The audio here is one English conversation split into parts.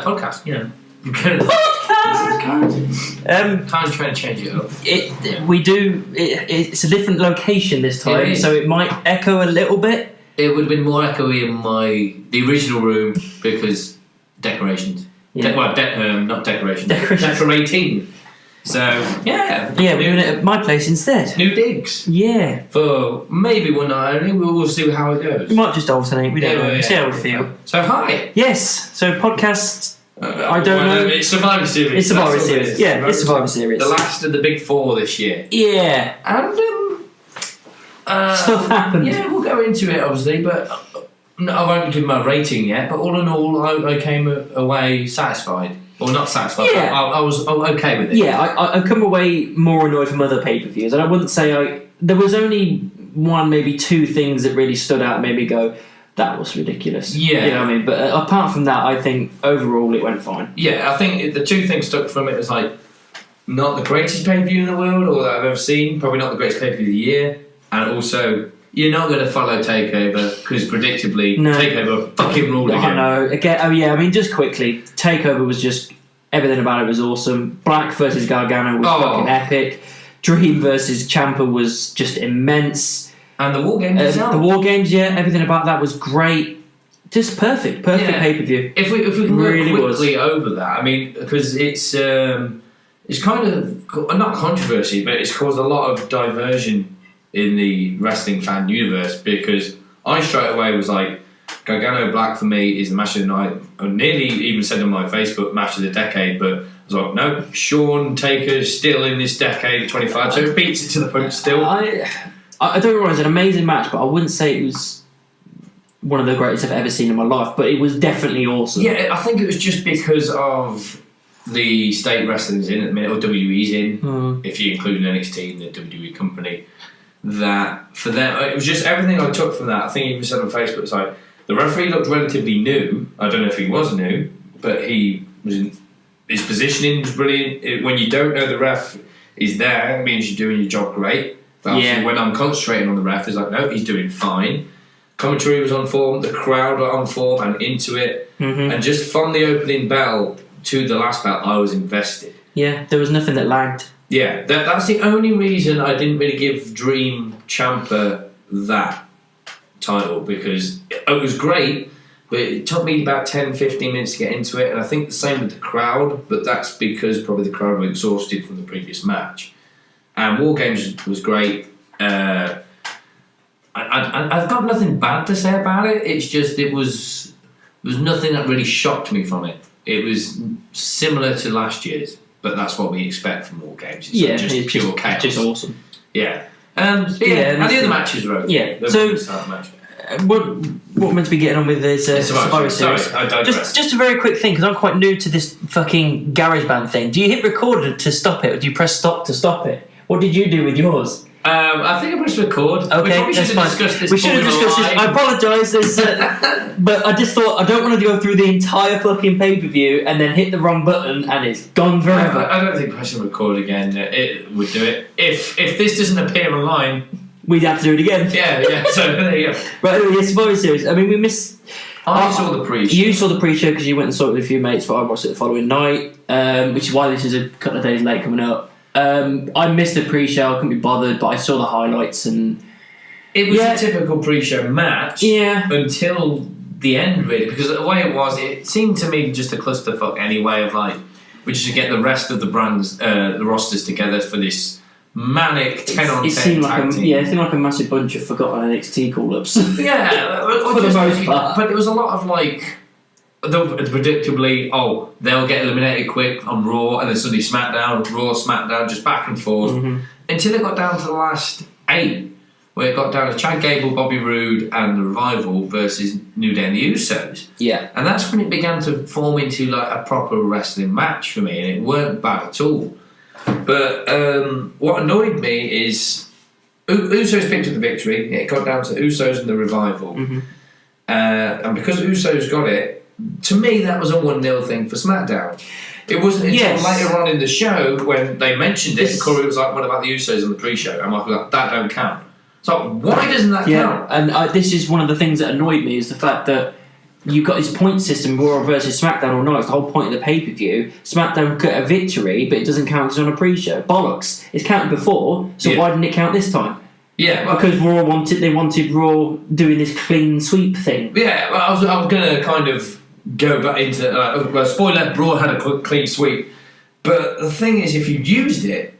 podcast. You know, kind of trying to change it up. It's a different location this time, so it might echo a little bit. It would have been more echoey in the original room because decorations. Yeah. Not decorations. Decorating. So yeah, we're doing it at my place instead. New digs. Yeah. For maybe one night only. We'll see how it goes. We might just alternate. We don't know. See how we feel. So hi. Yes. So podcast. I don't know. It's Survivor Series. It's Survivor Series. Yeah, it's Survivor Series. The last of the big four this year. Yeah. And stuff happened. Yeah, we'll go into it obviously, but I won't give my rating yet. But all in all, I came away satisfied. Or not satisfied, but I was okay with it. Yeah, I come away more annoyed from other pay-per-views, and I wouldn't say there was only one, maybe two things that really stood out and made me go, that was ridiculous. Yeah. You know what I mean? But apart from that, I think overall it went fine. Yeah, I think the two things stuck from it was like, not the greatest pay-per-view in the world or that I've ever seen, probably not the greatest pay-per-view of the year, and also, you're not going to follow TakeOver because predictably TakeOver fucking ruled again. I know. Again, I mean, just quickly, TakeOver was just everything about it was awesome. Black versus Gargano was fucking epic. Dream versus Ciampa was just immense. And the War Games. The War Games, everything about that was great. Just perfect pay-per-view. If we can really go quickly over that, I mean, because it's kind of not controversy, but it's caused a lot of diversion in the wrestling fan universe, because I straight away was like, Gargano Black for me is the match of the night. I nearly even said on my Facebook match of the decade, but I was like, no, Shawn Taker's still in this decade at 25, so it beats it to the punch still. I don't realise it's an amazing match, but I wouldn't say it was one of the greatest I've ever seen in my life, but it was definitely awesome. Yeah, I think it was just because of the state wrestling's in at the minute, or WWE's in, if you include NXT and the WWE company. That for them, it was just everything I took from that. I think even said on Facebook, it's like the referee looked relatively new. I don't know if he was new, but he was his positioning was brilliant. When you don't know the ref is there, it means you're doing your job great. But when I'm concentrating on the ref, it's like, no, he's doing fine. Commentary was on form, the crowd were on form and into it, and just from the opening bell to the last bell, I was invested. Yeah, there was nothing that lagged. Yeah, that's the only reason I didn't really give Dream Ciampa that title, because it was great, but it took me about 10-15 minutes to get into it, and I think the same with the crowd, but that's because probably the crowd were exhausted from the previous match. And War Games was great. I've got nothing bad to say about it. It's just there was nothing that really shocked me from it. It was similar to last year's. But that's what we expect from War Games. It's just pure chaos. It's just awesome. Yeah. And the other matches were okay. Yeah. So, what we're meant to be getting on with is Survivor Series. Sorry, I digress. Just a very quick thing, because I'm quite new to this fucking GarageBand thing. Do you hit record to stop it, or do you press stop to stop it? What did you do with yours? I think I pressed record. Okay, we probably should have discussed this. We should have discussed this. I apologise, but I just thought I don't want to go through the entire fucking pay-per-view and then hit the wrong button and it's gone forever. I don't think pressing record again it would do it. If this doesn't appear online, we'd have to do it again. Yeah. So there you go. Right, anyway, Survivor Series. I mean, we missed. I saw the pre-show. You saw the pre-show because you went and saw it with a few mates, but I watched it the following night, which is why this is a couple of days late coming up. I missed the pre-show, I couldn't be bothered, but I saw the highlights and it was a typical pre-show match until the end, really, because the way it seemed to me just a clusterfuck anyway, of like, we just get the rest of the brands, the rosters together for this manic 10-on-10 tag team. It seemed like a massive bunch of forgotten NXT call-ups. For the most part. But it was a lot of like, predictably, they'll get eliminated quick on Raw, and then suddenly Smackdown, Raw, Smackdown, just back and forth, until it got down to the last 8, where it got down to Chad Gable, Bobby Roode, and the Revival versus New Day and the Usos. Yeah. And that's when it began to form into like a proper wrestling match for me, and it weren't bad at all. But what annoyed me is Usos picked up the victory. It got down to Usos and the Revival. And because Usos got it, to me, that was a 1-0 thing for SmackDown. It wasn't until later on in the show when they mentioned it, and Corey was like, what about the Usos on the pre-show? And Michael was like, that don't count. So why doesn't that count? And this is one of the things that annoyed me, is the fact that you've got this point system, Raw versus SmackDown all night. It's the whole point of the pay-per-view. SmackDown got a victory, but it doesn't count as on a pre-show. Bollocks. It's counted before, so why didn't it count this time? Yeah, well, because Raw wanted Raw doing this clean sweep thing. Yeah, well, I was going to kind of go back into spoiler. Raw had a clean sweep, but the thing is, if you used it,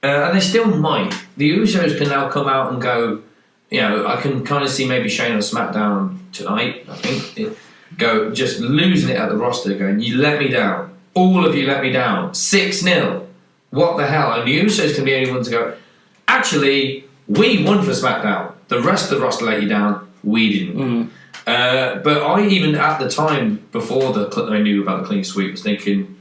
and they still might, the Usos can now come out and go. You know, I can kind of see maybe Shane on SmackDown tonight. I think go just losing it at the roster, going, "You let me down. All of you let me down. 6-0. What the hell?" And the Usos can be anyone to go. Actually. We won for SmackDown. The rest of the roster let you down. We didn't. But I even at the time before I knew about the clean sweep was thinking,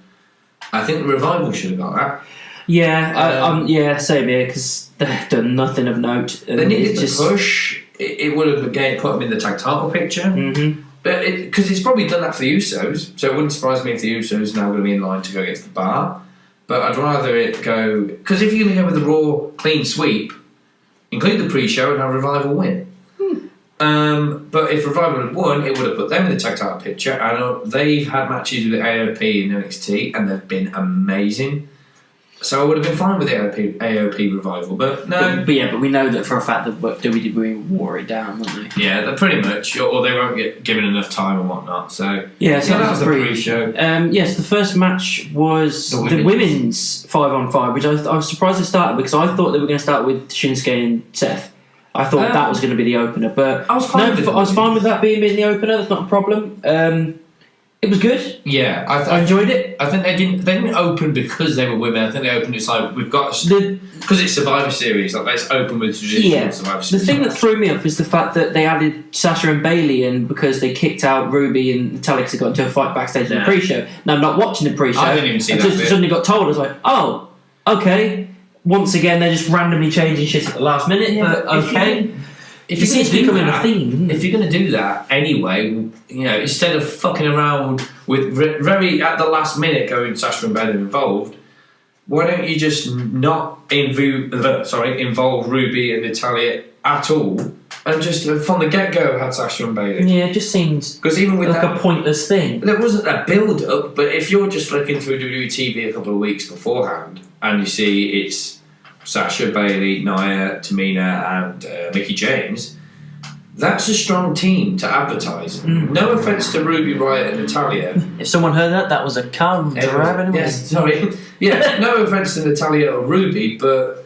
I think the Revival should have got that. Yeah, same here because they've done nothing of note. They needed to push. It would have again put them in the tag title picture. Mm-hmm. But because it's probably done that for the Usos, so it wouldn't surprise me if the Usos now going to be in line to go against the Bar. But I'd rather it go because if you're going to go with the Raw clean sweep. Include the pre-show and have Revival win. But if Revival had won, it would have put them in the tag title picture. And they've had matches with AOP and NXT, and they've been amazing. So I would have been fine with the AOP Revival, but no. But we know that for a fact that WWE wore it down, wouldn't they? Yeah, they're pretty much, or they won't get given enough time and whatnot. So yeah, so that was the pre-show. Yes, the first match was the women's 5-on-5, which I was surprised it started because I thought they were going to start with Shinsuke and Seth. I thought that was going to be the opener, but I was fine with that being in the opener. That's not a problem. It was good. Yeah, I enjoyed it. I think they didn't open because they were women. I think they opened it's like we've got because it's Survivor Series. Like let's open with traditional Survivor Series. The thing that threw me off is the fact that they added Sasha and Bayley in because they kicked out Ruby and Natalia because they got into a fight backstage in the pre-show. Now I'm not watching the pre-show. I didn't even see that. Just suddenly got told. I was like, oh, okay. Once again, they're just randomly changing shit at the last minute. Yeah, but okay. If you're going to do that, if you're going to do that anyway, you know, instead of fucking around with very at the last minute going Sasha and Bayley involved, why don't you just not involve Ruby and Natalia at all, and just from the get go had Sasha and Bayley? Yeah, it just seems because even with like a pointless thing. There wasn't a build up, but if you're just flicking through WWE TV a couple of weeks beforehand and you see it's Sasha, Bayley, Nia, Tamina and Mickie James, that's a strong team to advertise. No offence to Ruby Riott and Natalia. If someone heard that was a car driving away. Yes, sorry. Yeah, no offence to Natalia or Ruby, but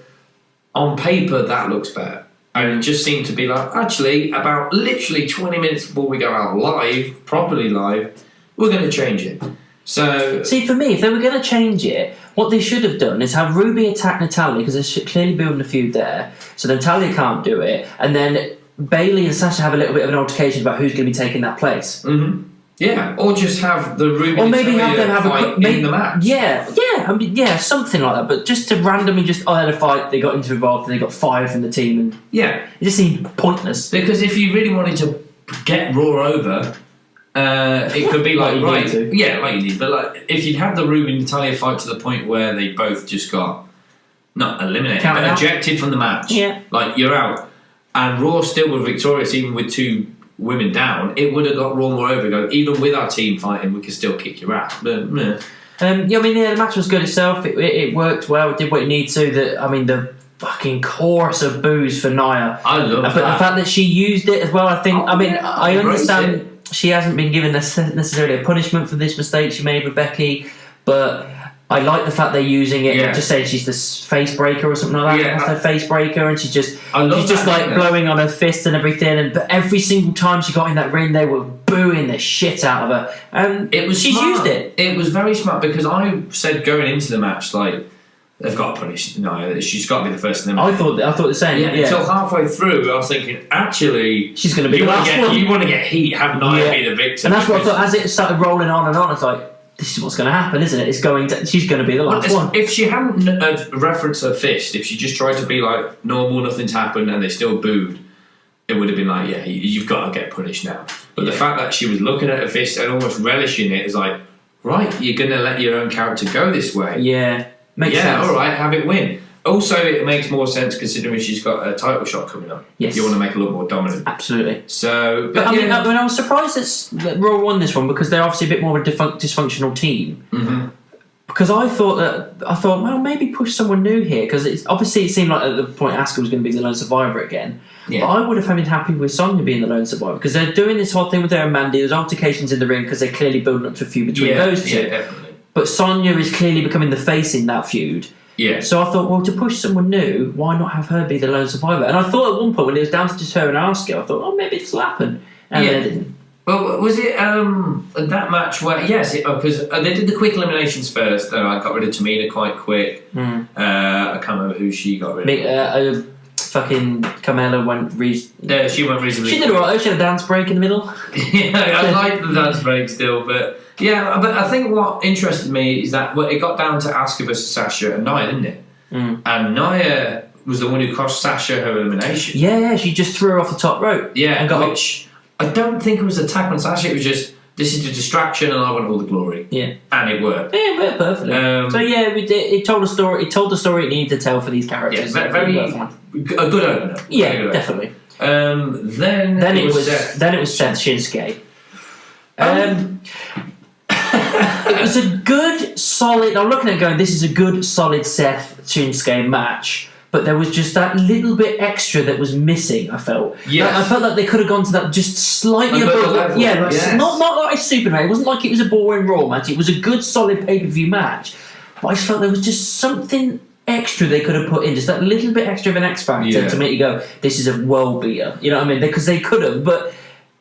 on paper that looks better. And it just seemed to be like, actually, about literally 20 minutes before we go out live, properly live, we're going to change it. So, see, for me, if they were going to change it, what they should have done is have Ruby attack Natalia because they're clearly building a feud there. So Natalia can't do it, and then Bayley and Sasha have a little bit of an altercation about who's going to be taking that place. Mm-hmm. Yeah, or just have the Ruby or maybe have them have fight in the match. Yeah, something like that. But just to randomly they had a fight, they got involved, and they got fired from the team, and it just seemed pointless. Because if you really wanted to get Raw over. It could be like like you need. But like, if you'd had the Ruby and Natalia fight to the point where they both just got not eliminated, but ejected from the match, like you're out, and Raw still were victorious even with 2 women down, it would have got Raw more over. Go, even with our team fighting, we could still kick your ass. But the match was good itself. It worked well. It did what it needed to. The fucking chorus of boos for Nia. I love that. But the fact that she used it as well, I think. I understand. She hasn't been given necessarily a punishment for this mistake she made with Becky, but I like the fact they're using it. Yeah. Just saying she's the face breaker or something like that. Yeah. That's her face breaker, and she's just like blowing on her fist and everything. But every single time she got in that ring, they were booing the shit out of her. And she's used it. It was very smart because I said going into the match like. They've got to punish Nia. She's got to be the first in the match. I thought the same. Yeah. Until halfway through, I was thinking, actually, she's going to be the last one. You want to get heat, have Nia be the victim. And that's what I thought. As it started rolling on and on, it's like, this is what's going to happen, isn't it? She's going to be the last one. If she hadn't referenced her fist, if she just tried to be like normal, nothing's happened, and they still booed, it would have been like, yeah, you've got to get punished now. But the fact that she was looking at her fist and almost relishing it is like, right, you're going to let your own character go this way. Yeah. Makes sense. All right, have it win. Also, it makes more sense considering she's got a title shot coming up. Yes. You want to make her look more dominant. Absolutely. So, but I was surprised that Raw won this one because they're obviously a bit more of a dysfunctional team. Mm-hmm. Because I thought, well, maybe push someone new here because it seemed like at the point Asuka was going to be the lone survivor again. Yeah. But I would have been happy with Sonya being the lone survivor because they're doing this whole thing with her and Mandy. There's altercations in the ring because they're clearly building up to a feud between those two. Yeah, definitely. But Sonya is clearly becoming the face in that feud. Yeah. So I thought, well, to push someone new, why not have her be the lone survivor? And I thought at one point when it was down to just her and Asuka, I thought, oh, maybe this will happen. And then it didn't. Well, was it that match where... Yes, because they did the quick eliminations first. I got rid of Tamina quite quick. I can't remember who she got rid of. Fucking Carmella went... she went reasonably She did all right. She had a dance break in the middle. Yeah, I like the dance break still, but... Yeah, but I think what interested me is that it got down to Asuka versus Sasha and Nia, didn't it? And Nia was the one who cost Sasha her elimination. Yeah, she just threw her off the top rope. Yeah, and which I don't think it was an attack on Sasha. It was just, this is a distraction and I want all the glory. Yeah. And it worked. Yeah, it worked perfectly. So yeah, it told a story. It told the story it needed to tell for these characters. Yeah, a good opener. Yeah, definitely. Then it was Seth Shinsuke. It was a good, solid... I'm looking at it going, this is a good, solid Seth Shinsuke match, but there was just that little bit extra that was missing, I felt. Yes. I felt like they could have gone to that just slightly above... Yeah, not like a super match. It wasn't like it was a boring Raw match. It was a good, solid pay-per-view match. But I just felt there was just something extra they could have put in, just that little bit extra of an X factor to make you go, this is a world beater. You know what I mean? Because they could have, but...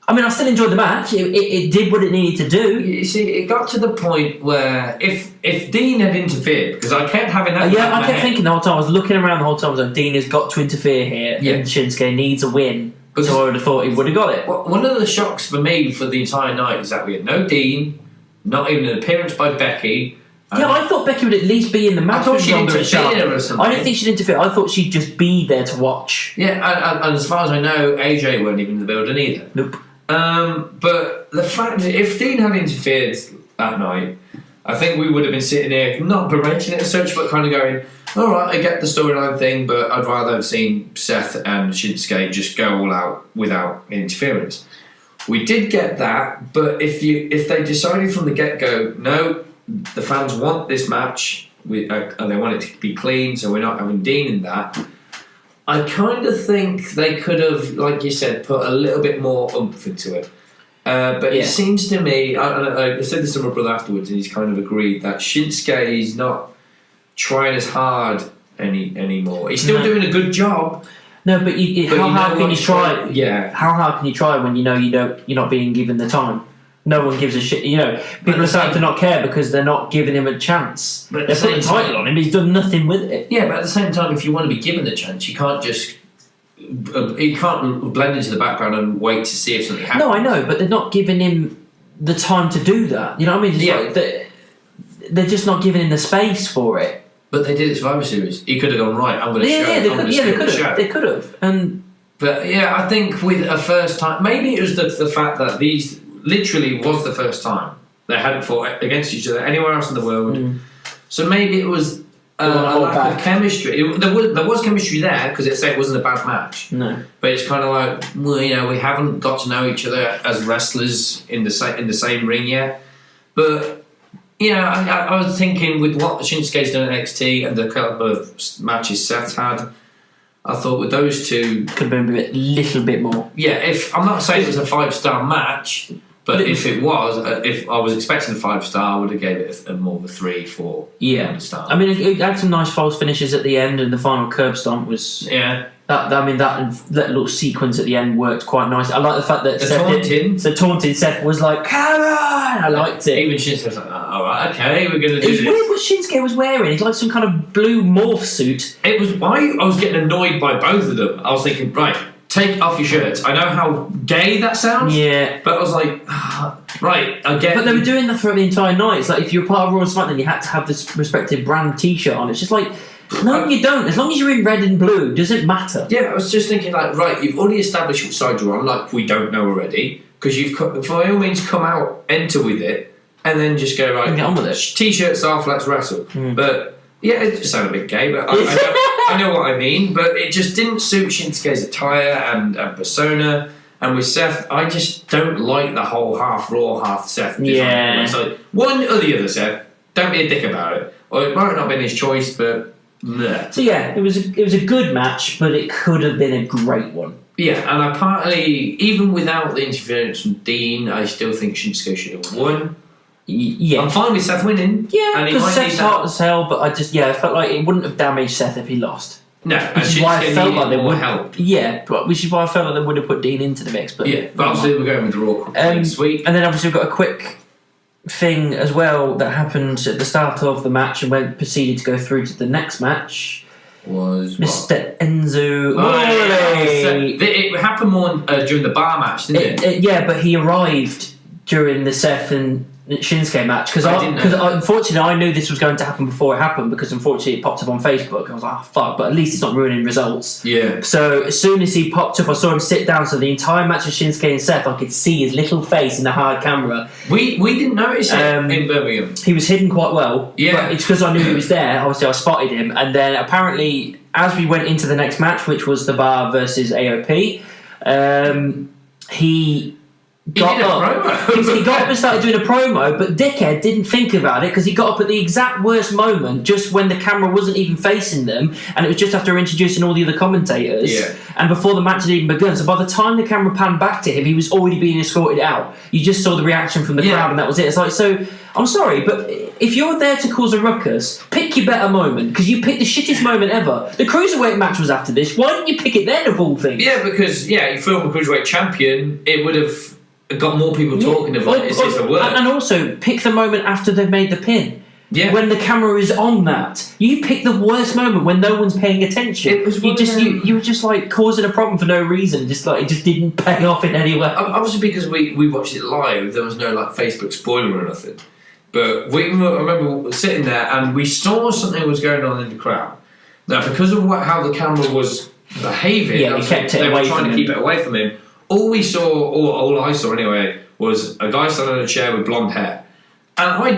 I mean, I still enjoyed the match. It did what it needed to do. You see, it got to the point where if Dean had interfered, because I kept having that... I kept thinking the whole time. I was looking around the whole time. I was like, Dean has got to interfere here. And Shinsuke needs a win. Because so I would have thought he would have got it. Well, one of the shocks for me for the entire night is that we had no Dean, not even an appearance by Becky. Yeah, I thought Becky would at least be in the match. I thought she'd interfere or something. I didn't think she'd interfere. I thought she'd just be there to watch. Yeah, and as far as I know, AJ weren't even in the building either. Nope. But the fact that if Dean had interfered that night, I think we would have been sitting here, not berating it as such, but kind of going, all right, I get the storyline thing, but I'd rather have seen Seth and Shinsuke just go all out without interference. We did get that, but if they decided from the get-go, no, the fans want this match, and they want it to be clean, so we're not having Dean in that, I kind of think they could have, like you said, put a little bit more oomph into it. But it seems to me, I said this to my brother afterwards, and he's kind of agreed that Shinsuke is not trying as hard anymore. He's still doing a good job. No, but how hard can you try? Yeah. How hard can you try when you know you're not being given the time? No one gives a shit. You know, people are starting to not care because they're not giving him a chance. But they're putting a title on him. He's done nothing with it. Yeah, but at the same time, if you want to be given the chance, you can't just. You can't blend into the background and wait to see if something happens. No, I know, but they're not giving him the time to do that. You know what I mean? Like they're just not giving him the space for it. But they did it Survivor Series. He could have gone right. I'm going to show. They could have. But yeah, I think with a first time, maybe it was the fact that these literally was the first time they hadn't fought against each other anywhere else in the world. So maybe it was a lack of chemistry. There was chemistry there because it wasn't a bad match. No, but it's kind of like, well, you know, we haven't got to know each other as wrestlers in the same ring yet. But you know, I was thinking with what Shinsuke's done at NXT and the couple of matches Seth's had, I thought with those two could have been a little bit more. Yeah, if I'm not saying it was a 5-star match. But if it was, if I was expecting a 5-star, I would have gave it more of a 3-4. Yeah, star. I mean, it had some nice false finishes at the end, and the final curb stomp was. Yeah. That little sequence at the end worked quite nice. I like the fact that the taunting Seth was like, "Come on!" I liked it. Even Shinsuke was like, "All right, okay, we're going to do this." It's weird what Shinsuke was wearing. It's like some kind of blue morph suit. It was. I was getting annoyed by both of them. I was thinking, right. Take off your shirts. I know how gay that sounds. Yeah. But I was like, right, I get it. But they were doing that throughout the entire night. It's like if you're part of Raw and SmackDown, you had to have this respective brand T-shirt on. It's just like, no, you don't. As long as you're in red and blue, does it matter? Yeah, I was just thinking, like, right, you've already established what side you're on, like we don't know already, because you've, by all means, come out, enter with it, and then just go, right, get on with it. T-shirts off, let's wrestle. But, yeah, it just sounded a bit gay, but I don't... I know what I mean, but it just didn't suit Shinsuke's attire and persona. And with Seth, I just don't like the whole half Raw, half Seth design. Yeah. It's like, one or the other, Seth. Don't be a dick about it. Or it might not have been his choice, but... Bleh. So yeah, it was a good match, but it could have been a great one. Yeah, and I partly, even without the interference from Dean, I still think Shinsuke should have won. Yeah. I'm fine with Seth winning. Yeah, because Seth's hot as hell, but I felt like it wouldn't have damaged Seth if he lost. No, which is why I felt like they would help. Yeah, which is why I felt like they would have put Dean into the mix. But yeah, but obviously we're going with the Raw sweep. And then obviously we've got a quick thing as well that happened at the start of the match and proceeded to go through to the next match. Was Mr. Enzo. It happened more during the bar match, didn't it? Yeah, but he arrived during the Seth and Shinsuke match because unfortunately I knew this was going to happen before it happened because unfortunately it popped up on Facebook. I was like, oh, fuck, but at least it's not ruining results. Yeah. So as soon as he popped up, I saw him sit down. So the entire match of Shinsuke and Seth, I could see his little face in the hard camera. We didn't notice it in Birmingham. He was hidden quite well. Yeah. But it's because I knew he was there. Obviously, I spotted him, and then apparently, as we went into the next match, which was the Bar versus AOP, he got up. He got up and started doing a promo, but Dickhead didn't think about it because he got up at the exact worst moment, just when the camera wasn't even facing them, and it was just after introducing all the other commentators, and before the match had even begun. So by the time the camera panned back to him, he was already being escorted out. You just saw the reaction from the crowd, and that was it. It's like, so I'm sorry, but if you're there to cause a ruckus, pick your better moment, because you picked the shittest moment ever. The Cruiserweight match was after this. Why didn't you pick it then, of all things? Yeah, because you film a Cruiserweight champion, it would have got more people talking about it. It's a word. And also, pick the moment after they've made the pin. Yeah. When the camera is on that. You pick the worst moment when no one's paying attention. It was you were just like causing a problem for no reason. Just like it just didn't pay off in any way. Obviously, because we watched it live, there was no like Facebook spoiler or nothing. But I remember sitting there and we saw something was going on in the crowd. Now, because of how the camera was behaving, they kept it they away were trying from to keep it away from him. All we saw, or all I saw anyway, was a guy standing on a chair with blonde hair. And I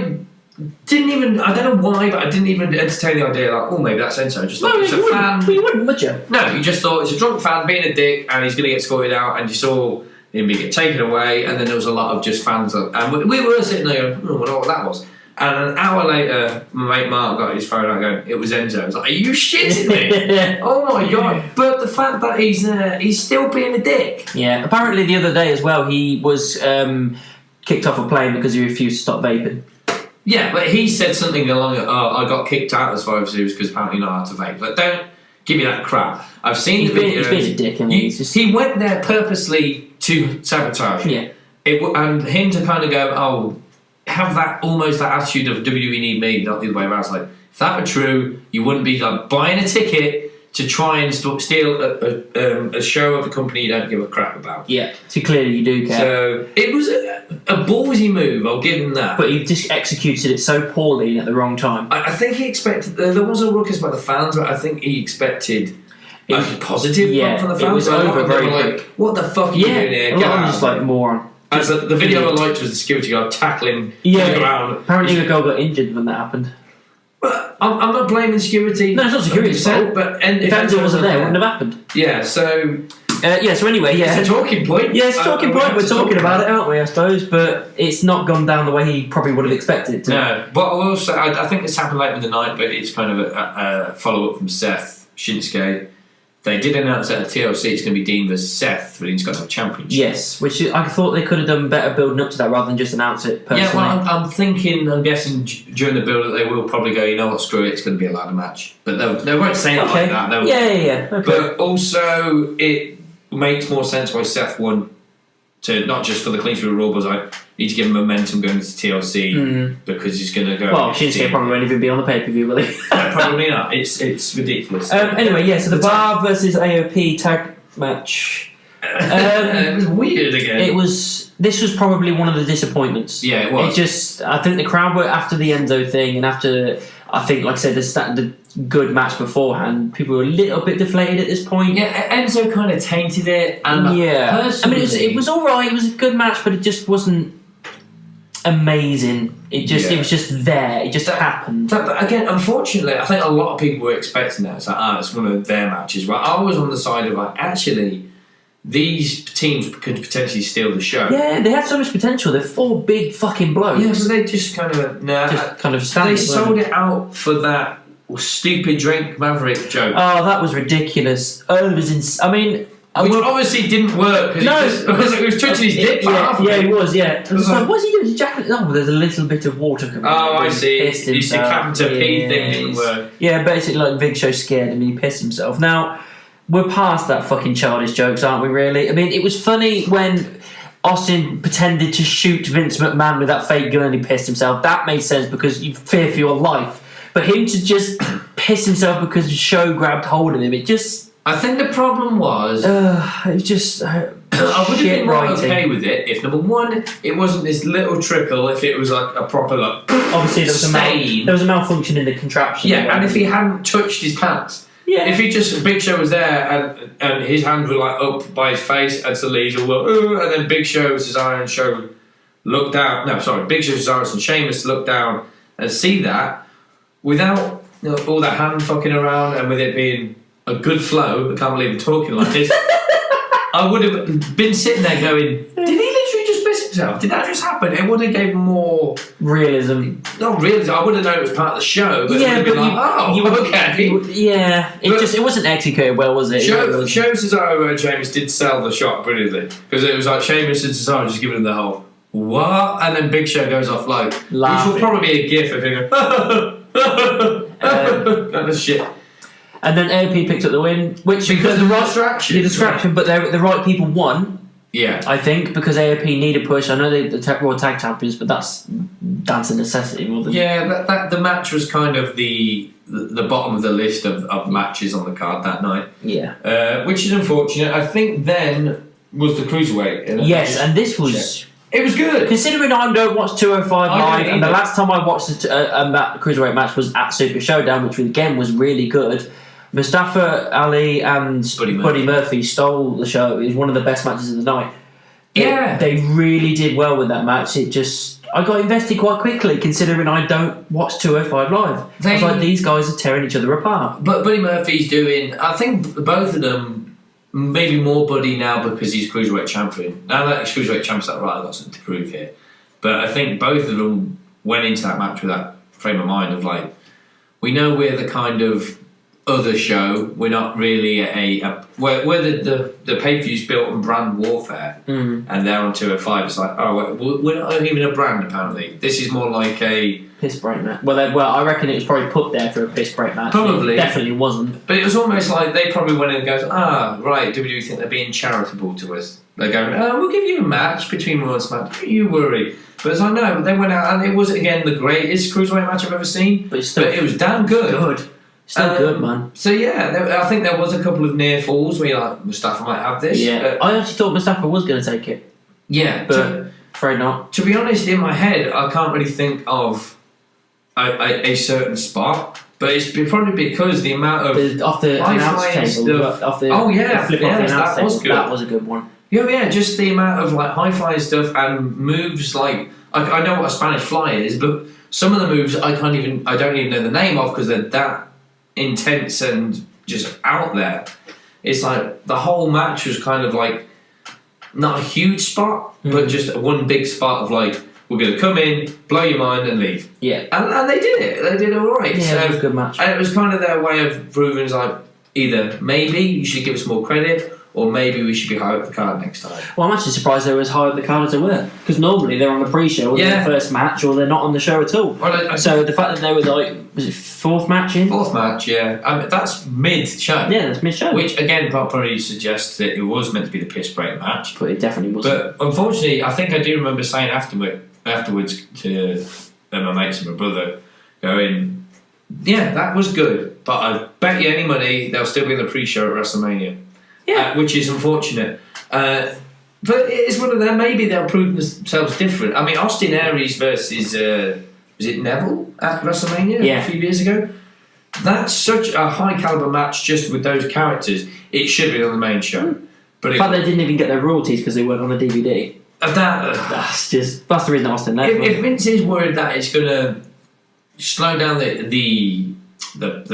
don't know why, but I didn't even entertain the idea, like, oh, maybe that's Enzo. I just thought it's a fan. You wouldn't, would you? No, you just thought it's a drunk fan being a dick and he's going to get escorted out, and you saw him get taken away, and then there was a lot of just fans. And we were sitting there going, I don't know what that was. And an hour later, my mate Mark got his phone out going, it was Enzo. I was like, are you shitting me? Oh my God. But the fact that he's still being a dick. Yeah, apparently the other day as well, he was kicked off a plane because he refused to stop vaping. Yeah, but he said something along, I got kicked out of Survivor Series because apparently not allowed to vape. But don't give me that crap. I've seen the videos. He's been a dick. And he went there purposely to sabotage. Yeah. And him to kind of go, have that attitude of WWE need me, not the other way around. It's like, if that were true, you wouldn't be like buying a ticket to try and steal a show of a company you don't give a crap about. Yeah, so clearly you do care. So it was a ballsy move, I'll give him that. But he just executed it so poorly and at the wrong time. I think he expected, there was a ruckus by the fans, but I think he expected a positive one from the fans. It was over very quick. What the fuck are you doing here? A lot of them just like moron. The video I liked was the security guard tackling the ground. Apparently the girl got injured when that happened. But I'm not blaming security. No, it's not security's fault. But if Enzo wasn't there, it wouldn't have happened. Yeah, so... so anyway, It's a talking point. Yeah, it's a talking point. We're talking about it, aren't we, I suppose? But it's not gone down the way he probably would have expected it to. No, but I will say, I think this happened later in the night, but it's kind of a follow-up from Seth, Shinsuke. They did announce that at TLC it's going to be Dean versus Seth, but he's got no championship. Yes, which I thought they could have done better building up to that rather than just announce it personally. Yeah, well, I'm guessing during the build that they will probably go, you know what, screw it, it's going to be a ladder match. But they won't say it like that. Yeah. Okay. But also, it makes more sense why Seth won, to not just for the clean sweep of Raw, but I need to give him momentum going into TLC because he's going to go. Well, Shinsuke probably won't even be on the pay per view, will he? No, probably not. It's ridiculous. Anyway, so the Bar versus AOP tag match. It was weird again. This was probably one of the disappointments. Yeah, it was. I think the crowd were after the Enzo thing and after, I think, like I said, the good match beforehand, people were a little bit deflated at this point. Yeah, Enzo kind of tainted it. And it was all right. It was a good match, but it just wasn't. amazing. It was just there. It just happened. Again, unfortunately, I think a lot of people were expecting that. It's like, it's one of their matches. Well, I was on the side of like, actually, these teams could potentially steal the show. Yeah, they had so much potential. They're 4 big fucking blokes. Yeah, but they just kind of they sold it out for that stupid Drake Maverick joke. Oh, that was ridiculous. Oh, it was I mean, which obviously didn't work because he was touching his dick. Yeah, he was. Yeah, it was like, what's he doing? His jacket. Oh, there's a little bit of water coming. Oh, I see. It's the capital P thing didn't work. Yeah, basically, like Big Show scared him and he pissed himself. Now we're past that fucking childish jokes, aren't we? Really? I mean, it was funny when Austin pretended to shoot Vince McMahon with that fake gun and he pissed himself. That made sense because you fear for your life. But him to just piss himself because the show grabbed hold of him, it just... I think the problem was... it was just... I would have been more okay with it if, number one, it wasn't this little trickle, if it was like a proper, like... Obviously, there was a malfunction in the contraption. Yeah, and if he hadn't touched his pants... Yeah. If he just Big Show was there and his hands were like up by his face and suddenly he's all and then Big Show, Cesaro and Show looked down. No, sorry, Big Show, Cesaro and Sheamus looked down and see that without all that hand fucking around and with it being a good flow. I can't believe I'm talking like this. I would have been sitting there going, did he literally just piss himself? Did that just happen? It would have gave more realism. Not realism. I would have known it was part of the show, but it would have been okay. It wasn't executed well, was it? Show Cesaro and Sheamus did sell the shot brilliantly because it was like Sheamus and Cesaro just giving him the whole what, and then Big Show goes off like, laughing. Which will probably be a gif of him going kind of shit. And then AOP picked up the win, which because the distraction, but the right people won. Yeah, I think because AOP need a push. I know they're the Raw Tag Champions, but that's a necessity more than. Yeah, that the match was kind of the bottom of the list of matches on the card that night. Yeah, which is unfortunate. I think then was the Cruiserweight. Yes, and this was. It was good. Considering I don't watch 205 live, and the last time I watched a Cruiserweight match was at Super Showdown, which again was really good. Mustafa Ali and Buddy Murphy stole the show. It was one of the best matches of the night. They really did well with that match. I got invested quite quickly, considering I don't watch 205 live. I was like, these guys are tearing each other apart. But Buddy Murphy's doing... I think both of them, maybe more Buddy now because he's Cruiserweight champion. Now that he's Cruiserweight champion, right, I've got something to prove here. But I think both of them went into that match with that frame of mind of like, we know we're the kind of other show. We're not really we're the pay-per-view's built on brand warfare, and they're on 205. It's like, we're not even a brand apparently. This is more like a piss break match. Well, I reckon it was probably put there for a piss break match. Probably, it definitely wasn't. But it was almost like they probably went in and goes, right, WWE think they're being charitable to us. They're going, we'll give you a match between Raw and SmackDown. Don't you worry. But it's like, no, but they went out and it was again the greatest Cruiserweight match I've ever seen. But it was damn good. Still good, man. So yeah, I think there was a couple of near falls where you're like, Mustafa might have this. Yeah, I actually thought Mustafa was going to take it. Yeah, but afraid not. To be honest, in my head, I can't really think of a certain spot, but it's probably because the amount of off the announce table stuff. That was good. That was a good one. Yeah, just the amount of like high flying stuff and moves. Like I know what a Spanish fly is, but some of the moves I don't even know the name of because they're that intense and just out there. It's like the whole match was kind of like not a huge spot, but just one big spot of like, we're going to come in, blow your mind, and leave. Yeah, and they did it. They did it all right. Yeah, it was a good match. And it was kind of their way of proving, it's like, either maybe you should give us more credit, or maybe we should be higher up the card next time. Well, I'm actually surprised they were as high up the card as they were, because normally they're on the pre-show, or their first match, or they're not on the show at all. Well, so the fact that they were like, was it fourth match in? Fourth match, yeah. That's mid-show. Yeah, that's mid-show. Which, again, probably suggests that it was meant to be the piss break match. But it definitely wasn't. But unfortunately, I think I do remember saying afterwards to my mates and my brother, going, yeah, that was good, but I bet you any money they'll still be in the pre-show at WrestleMania. Yeah. Which is unfortunate. But it's one of them, maybe they'll prove themselves different. I mean, Austin Aries versus, was it Neville at WrestleMania a few years ago? That's such a high caliber match just with those characters. It should be on the main show. But in fact, they didn't even get their royalties because they weren't on the DVD. That's the reason Austin left. If Vince is worried that it's going to slow down the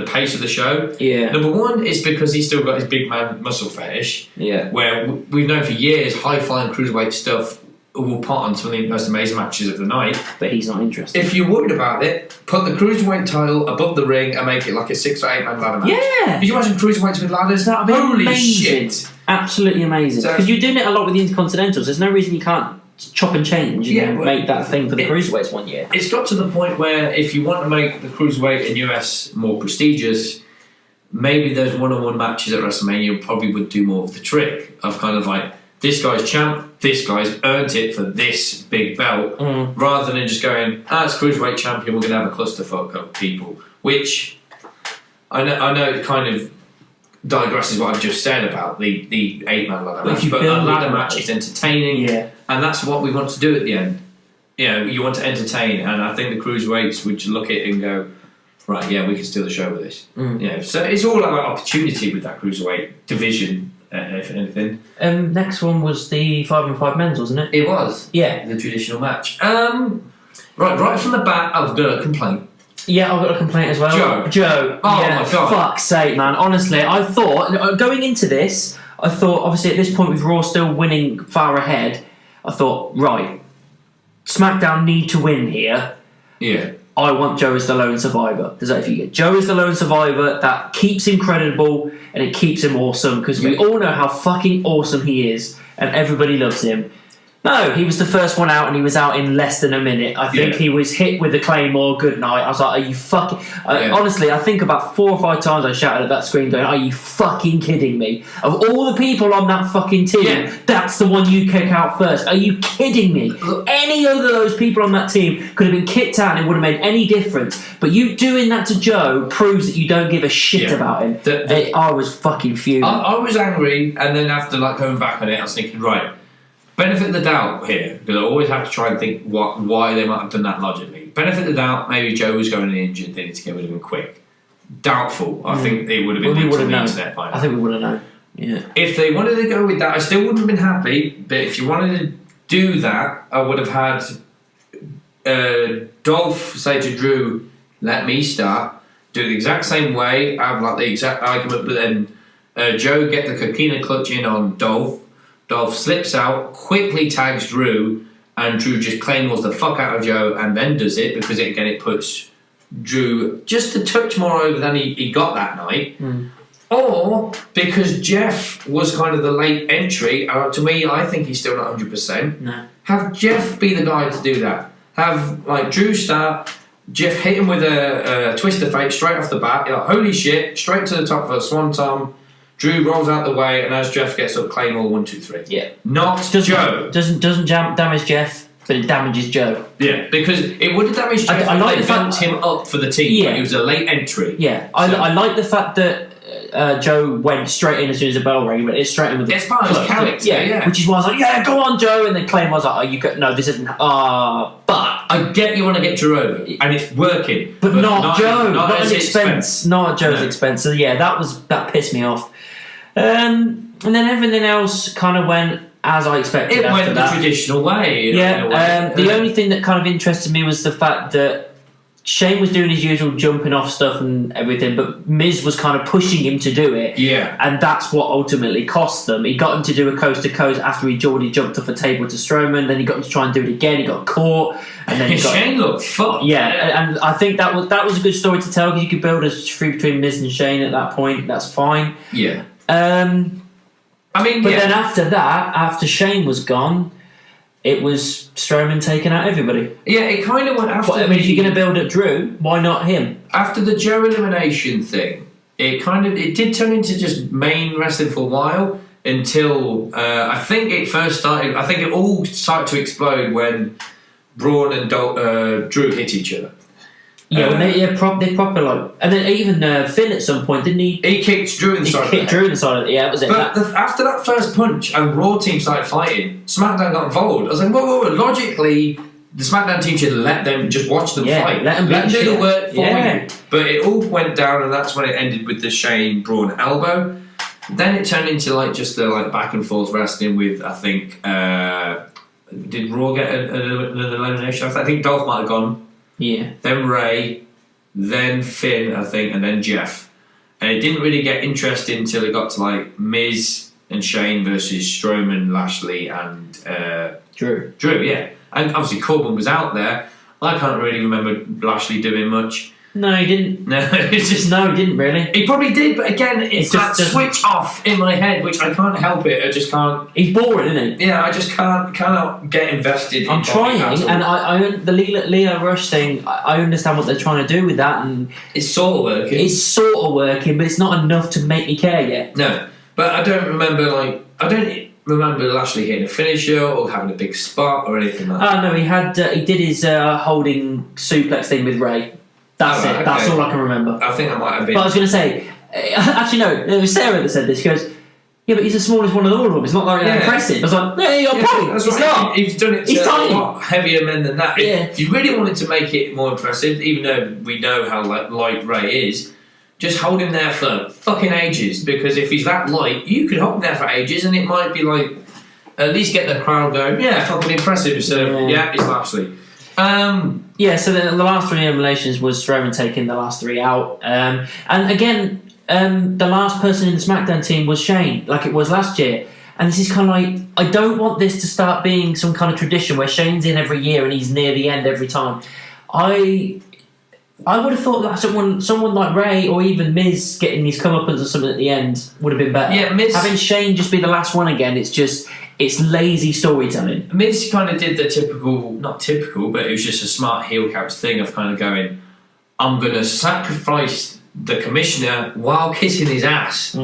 pace of the show, number one is because he's still got his big man muscle fetish. Yeah, where we've known for years high flying cruiserweight stuff will put on some of the most amazing matches of the night. But he's not interested. If you're worried about it, put the cruiserweight title above the ring and make it like a 6 or 8 man ladder match. Yeah, did you imagine cruiserweights with ladders? That'd be Holy amazing. Shit! Absolutely amazing. Because you're doing it a lot with the Intercontinentals. There's no reason you can't chop and change and make that thing for the cruiserweights one year. It's got to the point where if you want to make the cruiserweight in US more prestigious, maybe those one-on-one matches at WrestleMania probably would do more of the trick of kind of like, this guy's champ, this guy's earned it for this big belt, rather than just going, it's cruiserweight champion, we're going to have a clusterfuck of people, which I know it kind of digresses what I've just said about the 8-man ladder match, but a ladder match is entertaining, and that's what we want to do at the end. You know, you want to entertain, and I think the cruiserweights would look at it and go, right, yeah, we can steal the show with this. You know, so it's all about opportunity with that cruiserweight division, if anything. Next one was the 5-on-5 men's, wasn't it? It was. Yeah. The traditional match. Right from the bat, I've got a complaint. Yeah, I've got a complaint as well. Joe. Oh my God. Fuck's sake, man. Honestly, I thought, going into this, obviously at this point with Raw still winning far ahead, I thought, right, SmackDown need to win here. Yeah. I want Joe as the lone survivor. Does that if you get Joe as the lone survivor, that keeps him credible and it keeps him awesome because we all know how fucking awesome he is and everybody loves him. No, he was the first one out and he was out in less than a minute. I think he was hit with the Claymore, good night. I was like, are you fucking... honestly, I think about 4 or 5 times I shouted at that screen going, are you fucking kidding me? Of all the people on that fucking team, that's the one you kick out first. Are you kidding me? Any other of those people on that team could have been kicked out and it wouldn't have made any difference. But you doing that to Joe proves that you don't give a shit about him. I was fucking fuming. I was angry, and then after going back on it, I was thinking, right, benefit of the doubt here, because I always have to try and think why they might have done that logically. Benefit of the doubt, maybe Joe was going injured, they need to get rid of him quick. Doubtful. I think it would have been leaked on the internet by now. I think we would have known. Yeah. If they wanted to go with that, I still wouldn't have been happy, but if you wanted to do that, I would have had Dolph say to Drew, let me start, do the exact same way, have like the exact argument, but then Joe get the coquina clutch in on Dolph. Dolph slips out, quickly tags Drew, and Drew just claymores the fuck out of Joe and then does it because it puts Drew just a touch more over than he got that night. Or because Jeff was kind of the late entry, to me, I think he's still not 100%. No. Have Jeff be the guy to do that. Have Drew start, Jeff hit him with a twist of fate straight off the bat. You're like, holy shit, straight to the top of a swanton. Drew rolls out the way, and as Jeff gets up, Claymore 1, 2, 3. Yeah, not Joe. Doesn't damage Jeff, but it damages Joe. Yeah, because it would have damaged Jeff. I like the fact him up for the team. But he was a late entry. Yeah, I like the fact that Joe went straight in as soon as the bell rang. But it's straight in with the. It's part of his character. Yeah, which is why I was like, yeah, go on, Joe, and then Claymore was like, no, this isn't. But I get you want to get Drew over, and it's working, but not Joe, not at his expense, not at Joe's No. expense. So yeah, that pissed me off. And then everything else kind of went as I expected. It went the traditional way. The only thing that kind of interested me was the fact that Shane was doing his usual jumping off stuff and everything, but Miz was kind of pushing him to do it. Yeah. And that's what ultimately cost them. He got him to do a coast to coast after he'd already jumped off a table to Strowman, then he got him to try and do it again, he got caught, and then Shane looked fucked. Yeah, and I think that was a good story to tell because you could build a feud between Miz and Shane at that point, that's fine. Yeah. Then after that, after Shane was gone, it was Strowman taking out everybody. Yeah, it kind of went after. If you're going to build up Drew, why not him? After the Joe elimination thing, it did turn into just main wrestling for a while until I think it first started. I think it all started to explode when Braun and Drew hit each other. Yeah, they proper like, and then even Finn at some point, didn't he? He kicked Drew in the side. That was it. But after that first punch and Raw team started fighting, SmackDown got involved. I was like, whoa. Logically, the SmackDown team should let them just watch them fight. Let them do the work for you. But it all went down, and that's when it ended with the Shane Braun elbow. Then it turned into just the back and forth wrestling with I think did Raw get an elimination? I think Dolph might have gone. Yeah. Then Ray, then Finn, I think, and then Jeff. And it didn't really get interesting until it got to like Miz and Shane versus Strowman, Lashley, and Drew. Yeah. And obviously Corbin was out there. I can't really remember Lashley doing much. No, he didn't. No, it's just no, he didn't really. He probably did, but again, it's that switch off in my head, which I can't help it. I just can't. He's boring, isn't he? Yeah, I just cannot get invested. I'm trying, and I the Leo Rush thing. I understand what they're trying to do with that, and it's sort of working. It's sort of working, but it's not enough to make me care yet. No, but I don't remember Lashley hitting a finisher or having a big spot or anything like that. Oh no, he did his holding suplex thing with Ray. That's it. Okay. That's all I can remember. I think that might have been. But I was going to say, actually no, it was Sarah that said this. She goes, yeah, but he's the smallest one of all of them. It's not that impressive. I was like, no, you got a point. It's not. He's done it to a lot heavier men than that. Yeah. If you really wanted to make it more impressive, even though we know how light Ray is, just hold him there for fucking ages. Because if he's that light, you could hold him there for ages, and it might be like at least get the crowd going. Yeah, fucking impressive. So it's Lashley. So the last 3 eliminations was Strowman taking the last 3 out. And again, the last person in the Smackdown team was Shane, like it was last year. And this is kind of like, I don't want this to start being some kind of tradition where Shane's in every year and he's near the end every time. I would have thought that someone like Ray or even Miz getting his comeuppance or something at the end would have been better. Yeah, Miz, having Shane just be the last one again, it's lazy storytelling. Miz kind of did the not typical, but it was just a smart heel couch thing of kind of going, I'm going to sacrifice the commissioner while kissing his ass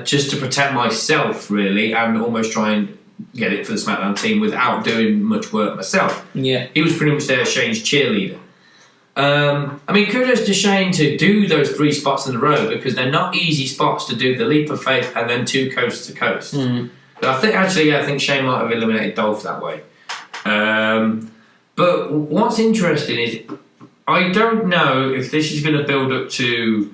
just to protect myself, really, and almost try and get it for the SmackDown team without doing much work myself. Yeah. He was pretty much there, Shane's cheerleader. Kudos to Shane to do those 3 spots in a row because they're not easy spots to do the leap of faith and then 2 coast to coast. But I think Shane might have eliminated Dolph that way. But what's interesting is I don't know if this is going to build up to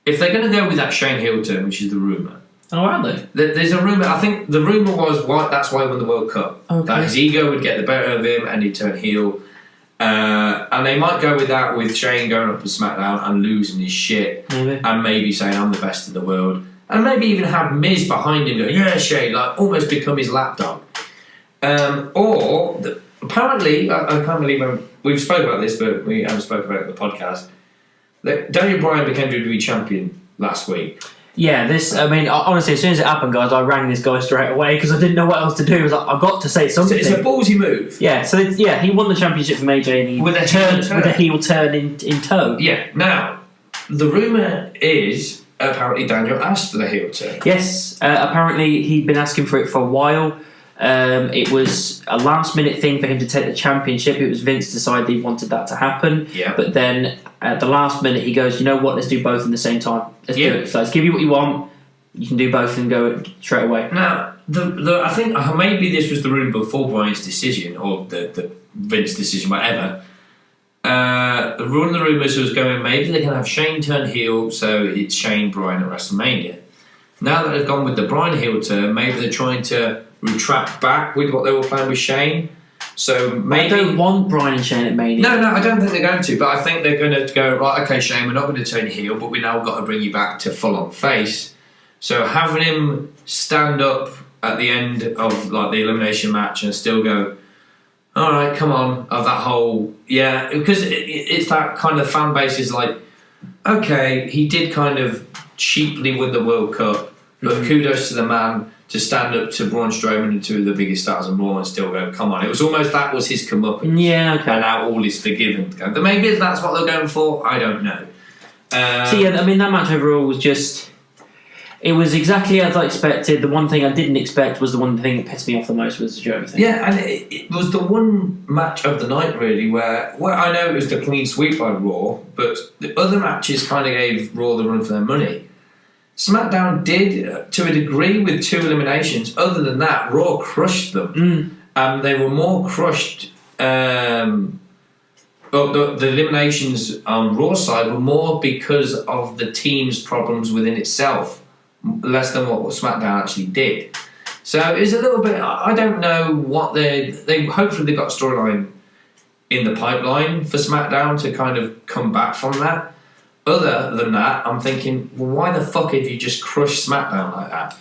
if they're going to go with that Shane heel turn, which is the rumour. Oh, are they? There's a rumour. I think the rumour was that's why he won the World Cup. Okay. That his ego would get the better of him and he'd turn heel. And they might go with that with Shane going up to SmackDown and losing his shit and maybe saying I'm the best in the world. And maybe even have Miz behind him going, yeah, Shane, like almost become his lapdog. Apparently, I can't believe we've spoken about this, but we haven't spoken about it in the podcast, that Daniel Bryan became WWE champion last week. Yeah, honestly, as soon as it happened, guys, I rang this guy straight away because I didn't know what else to do. I was like, I've got to say something. It's a ballsy move. Yeah, he won the championship from AJ and he with a heel turn in tow. Yeah, now, the rumour is apparently Daniel asked for the heel turn. Yes, apparently he'd been asking for it for a while. It was a last minute thing for him to take the championship. It was Vince decided he wanted that to happen. Yeah. But then at the last minute he goes, you know what, let's do both in the same time. Let's do it. So let's give you what you want. You can do both and go straight away. Now, I think maybe this was the rumour before Bryan's decision or the Vince decision, whatever. The rumours was going, maybe they're going to have Shane turn heel, so it's Shane Bryan at WrestleMania. Now that they've gone with the Bryan heel turn, maybe they're trying to retract back with what they were playing with Shane. So maybe I don't want Bryan and Shane at Mania. No, I don't think they're going to. But I think they're going to go, right, okay, Shane, we're not going to turn you heel, but we now got to bring you back to full-on face. So having him stand up at the end of like the elimination match and still go, all right, come on, of that whole because it's that kind of fan base is like, okay, he did kind of cheaply win the World Cup, but kudos to the man to stand up to Braun Strowman and 2 of the biggest stars in Raw and still go, come on. It was almost that was his comeuppance. Yeah, okay. And now all is forgiven. But maybe that's what they're going for. I don't know. That match overall was just... It was exactly as I expected. The one thing I didn't expect was the one thing that pissed me off the most was the Joe thing. Yeah, and it was the one match of the night, really, where I know it was the clean sweep by Raw, but the other matches kind of gave Raw the run for their money. SmackDown did, to a degree, with 2 eliminations. Other than that, Raw crushed them. And they were more crushed... the eliminations on Raw's side were more because of the team's problems within itself, less than what SmackDown actually did. So it's a little bit. I don't know what they hopefully they've got a storyline in the pipeline for SmackDown to kind of come back from that. Other than that, I'm thinking, well, why the fuck have you just crushed SmackDown like that?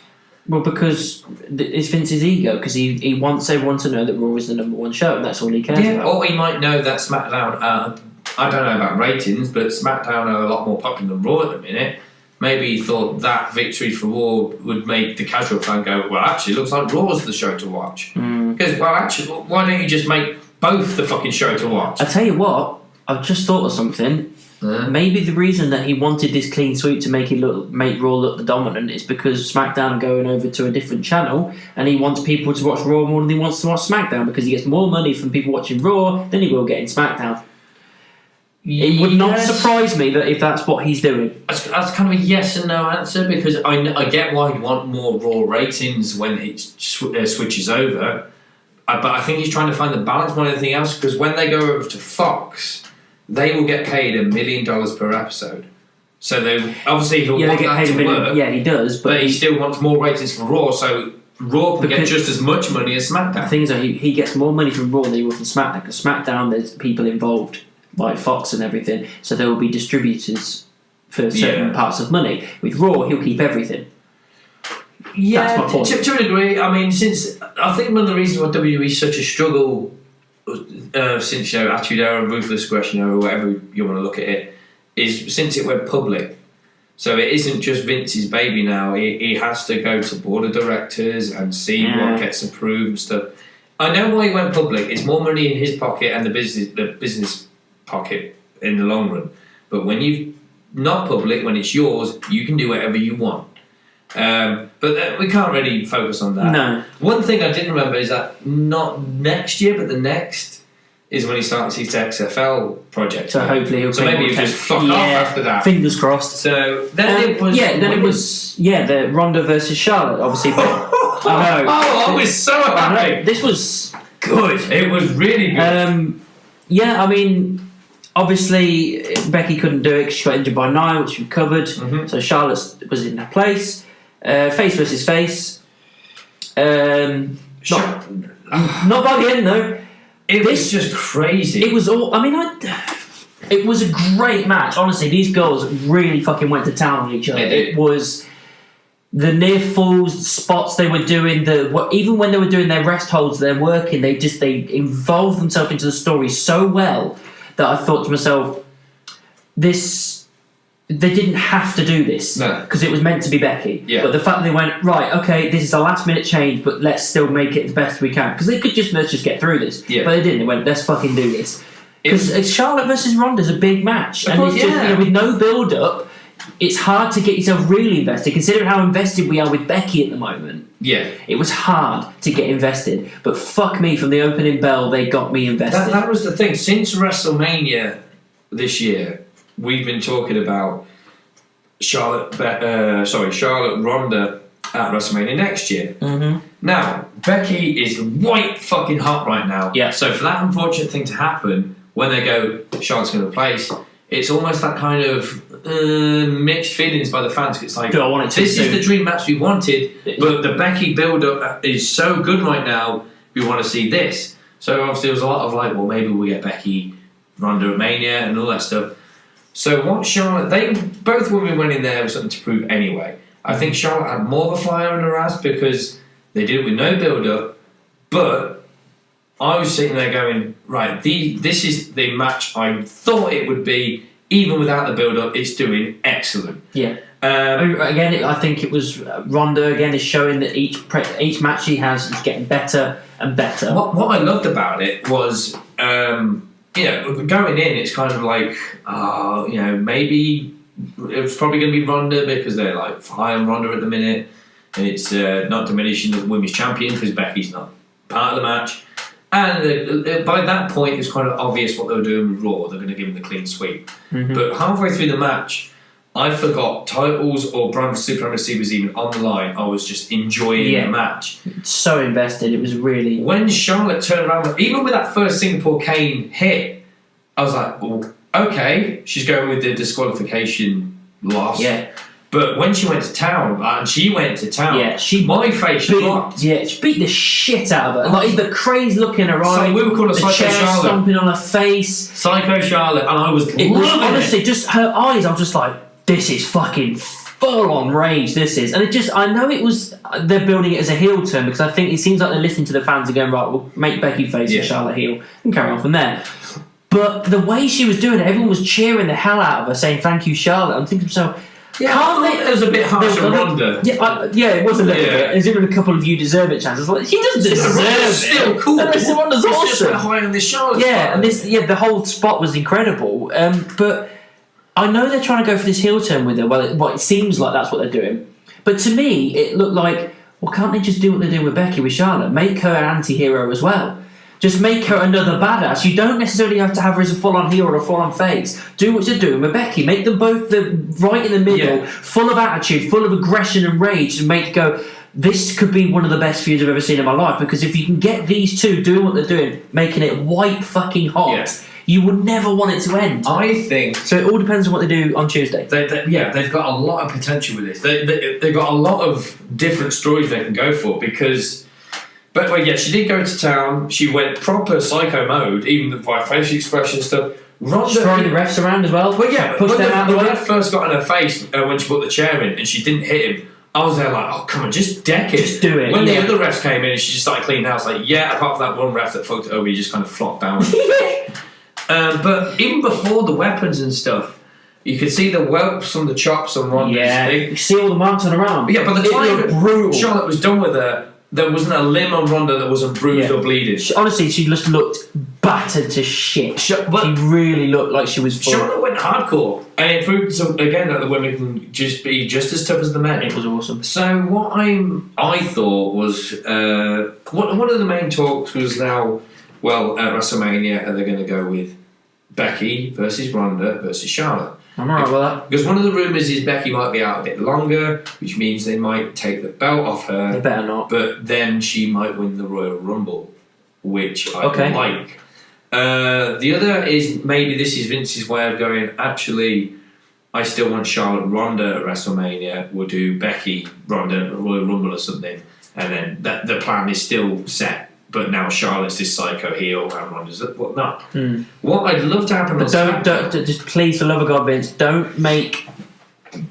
Well, because it's Vince's ego, because he wants everyone to know that Raw is the number one show, and that's all he cares about. Or he might know that SmackDown, I don't know about ratings, but SmackDown are a lot more popular than Raw at the minute. Maybe he thought that victory for Raw would make the casual fan go, well, actually, it looks like Raw's the show to watch. Because, well, actually, why don't you just make both the fucking show to watch? I tell you what, I've just thought of something. Maybe the reason that he wanted this clean sweep to make Raw look the dominant is because SmackDown are going over to a different channel, and he wants people to watch Raw more than he wants to watch SmackDown, because he gets more money from people watching Raw than he will get in SmackDown. It would not surprise me that if that's what he's doing. That's kind of a yes and no answer, because I get why he'd want more Raw ratings when it switches over, but I think he's trying to find the balance more than anything else, because when they go over to Fox, they will get paid $1 million per episode. So they obviously he'll want that to work. Yeah, he does, but he still wants more ratings from Raw, so Raw can get just as much money as SmackDown. The thing is that he gets more money from Raw than he will from SmackDown, because SmackDown there's people involved, like Fox and everything, so there will be distributors for certain parts of money. With Raw, he'll keep everything. Yeah, that's my point. To a degree. I mean, since I think one of the reasons why WWE is such a struggle since Attitude Era, Ruthless Aggression Era, whatever you want to look at it, is since it went public. So it isn't just Vince's baby now. He has to go to board of directors and see what gets approved and stuff. I know why he went public. It's more money in his pocket and the business pocket in the long run. But when you're not public, when it's yours, you can do whatever you want. But we can't really focus on that. No. One thing I did remember is that not next year, but the next is when he starts his XFL project. So hopefully he'll maybe he'll just fuck off after that. Fingers crossed. So then it was the Ronda versus Charlotte, obviously. I know. I was so happy. This was good. It was really good. I mean, obviously Becky couldn't do it because she got injured by Nia, which we covered. So Charlotte was in her place. Face versus face. Not by the end though. It was just crazy. It was all. I mean, it was a great match. Honestly, these girls really fucking went to town on each other. It was the near falls, spots they were doing. Even when they were doing their rest holds, they're working. They involved themselves into the story so well that I thought to myself, they didn't have to do this because it was meant to be Becky. Yeah. But the fact that they went, right, okay, this is a last minute change, but let's still make it the best we can, because they could let's just get through this. Yeah. But they didn't. They went, let's fucking do this. Because Charlotte versus Ronda's a big match, and it's just, with no build up, it's hard to get yourself really invested. Considering how invested we are with Becky at the moment. Yeah. It was hard to get invested, but fuck me, from the opening bell, they got me invested. That was the thing. Since WrestleMania this year, we've been talking about Charlotte Ronda at WrestleMania next year. Now, Becky is white fucking hot right now. Yeah. So for that unfortunate thing to happen, when they go, Charlotte's going to replace, it's almost that kind of mixed feelings by the fans. It's like, this is the dream match we wanted, but the Becky build-up is so good right now, we want to see this. So obviously there was a lot of like, well, maybe we'll get Becky, Ronda at Mania and all that stuff. So what Charlotte, both women went in there with something to prove anyway. I think Charlotte had more of a fire in her ass because they did it with no build-up, but I was sitting there going, right, this is the match I thought it would be. Even without the build-up, it's doing excellent. Yeah. Again, I think it was Ronda again is showing that each match she has is getting better and better. What I loved about it was, going in, it's kind of like, maybe it was probably going to be Ronda because they're like high on Ronda at the minute. And it's not diminishing the women's champion because Becky's not part of the match. And by that point, it's kind of obvious what they were doing with Raw. They're going to give him the clean sweep. But halfway through the match, I forgot titles or brand supremacy was even on the line. I was just enjoying the match. So invested. It was really... When Charlotte turned around, even with that first Singapore Kane hit, I was like, well, okay, she's going with the disqualification loss. Yeah. But when she went to town, my face dropped. Yeah, she beat the shit out of her. Like the crazy look in her eye. So we were calling her Psycho chair Charlotte. stomping on her face. Psycho Charlotte, and I was honestly just her eyes. I was just like, this is fucking full on rage. This is, and I know it was. They're building it as a heel turn because I think it seems like they're listening to the fans and going, right, we'll make Becky face and Charlotte heel and carry on from there. But the way she was doing it, everyone was cheering the hell out of her, saying thank you, Charlotte. I'm thinking to myself. It was a bit harsh on Ronda. Yeah, it was a little bit. There's even a couple of you deserve it chances. Like, she doesn't deserve it. Still cool. Ronda's awesome. Just went high on this Charlotte. Yeah, and the whole spot was incredible. But I know they're trying to go for this heel turn with her. Well, it seems like that's what they're doing. But to me, it looked like, well, can't they just do what they're doing with Becky with Charlotte? Make her an anti-hero as well. Just make her another badass. You don't necessarily have to have her as a full-on heel or a full-on face. Do what you're doing with Becky. Make them both right in the middle, full of attitude, full of aggression and rage, and make go, this could be one of the best feuds I've ever seen in my life. Because if you can get these two doing what they're doing, making it white fucking hot, you would never want it to end. I think... So it all depends on what they do on Tuesday. They've got a lot of potential with this. They've got a lot of different stories they can go for because... But she did go to town. She went proper psycho mode, even by facial expression stuff. Ronda throwing the refs around as well. Well, push them out the way. When the first got in her face when she put the chair in and she didn't hit him, I was there like, oh come on, just deck it. Just do it. When the other refs came in and she just started cleaning house, like apart from that one ref that fucked it over, he just kind of flopped down. But even before the weapons and stuff, you could see the whelps from the chops on Ronda's thing. You see all the marks on her arm. But by the time Charlotte was done with her, there wasn't a limb on Ronda that wasn't bruised or bleeding. Honestly, she just looked battered to shit. She really looked like she was full. Charlotte went hardcore. And it proved, again, that the women can just be just as tough as the men. It was awesome. So what I thought was... one of the main talks was now, at WrestleMania, are they going to go with Becky versus Ronda versus Charlotte? I'm alright with that. Because one of the rumours is Becky might be out a bit longer, which means they might take the belt off her. They better not. But then she might win the Royal Rumble, which I like. The other is maybe this is Vince's way of going, actually, I still want Charlotte Ronda at WrestleMania. We'll do Becky Ronda Royal Rumble or something. And then the plan is still set. But now Charlotte's this psycho heel and Ronda's whatnot. What I'd love to happen... But don't just please, for love of God, Vince, don't make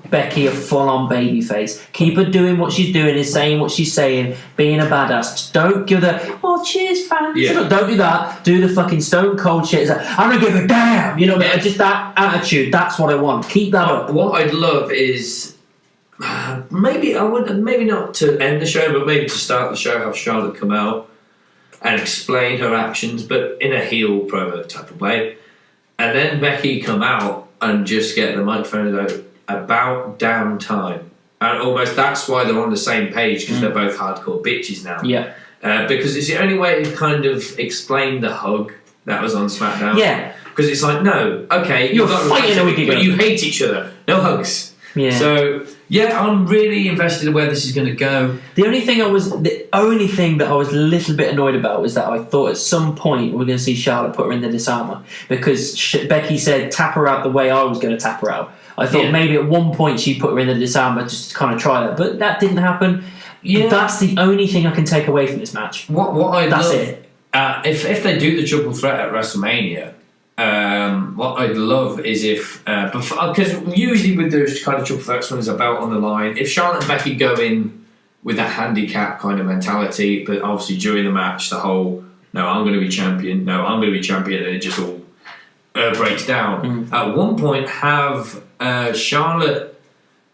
Becky a full-on babyface. Keep her doing what she's doing, is saying what she's saying, being a badass. Just don't give her, cheers, fans. Don't do that. Do the fucking stone cold shit. It's like, I don't give a damn. Just that attitude. That's what I want. Keep that up. What I'd love is... maybe not to end the show, but maybe to start the show, have Charlotte come out and explain her actions, but in a heel promo type of way. And then Becky come out and just get the microphone and go, about damn time. And almost that's why they're on the same page, because they're both hardcore bitches now. Yeah. Because it's the only way to kind of explain the hug that was on Smackdown. Yeah. Because it's like, no, okay, you're fighting a week ago, but you hate each other. No hugs. Yeah. So... I'm really invested in where this is going to go. The only thing that I was a little bit annoyed about was that I thought at some point we're going to see Charlotte put her in the disarmer because Becky said tap her out the way I was going to tap her out. I thought maybe at one point she put her in the disarmer just to kind of try that, but that didn't happen. Yeah, that's the only thing I can take away from this match. That's it. If they do the triple threat at WrestleMania. What I'd love is if because usually with those kind of triple threats when there's a belt on the line, if Charlotte and Becky go in with that handicap kind of mentality, but obviously during the match the whole I'm going to be champion, and it just all breaks down. At one point have Charlotte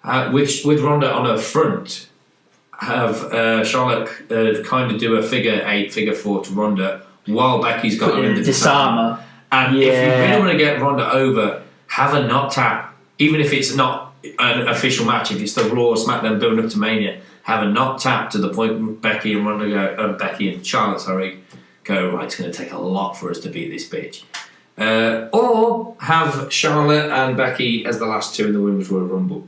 with Ronda on her front, have Charlotte kind of do a figure 8, figure 4 to Ronda while Becky's got her in the disarmer. And if you really want to get Ronda over, have a not tap, even if it's not an official match, if it's the Raw or SmackDown building up to Mania, have a not tap to the point where Becky and Charlotte go, right, it's going to take a lot for us to beat this bitch. Or have Charlotte and Becky as the last two in the Women's Royal Rumble.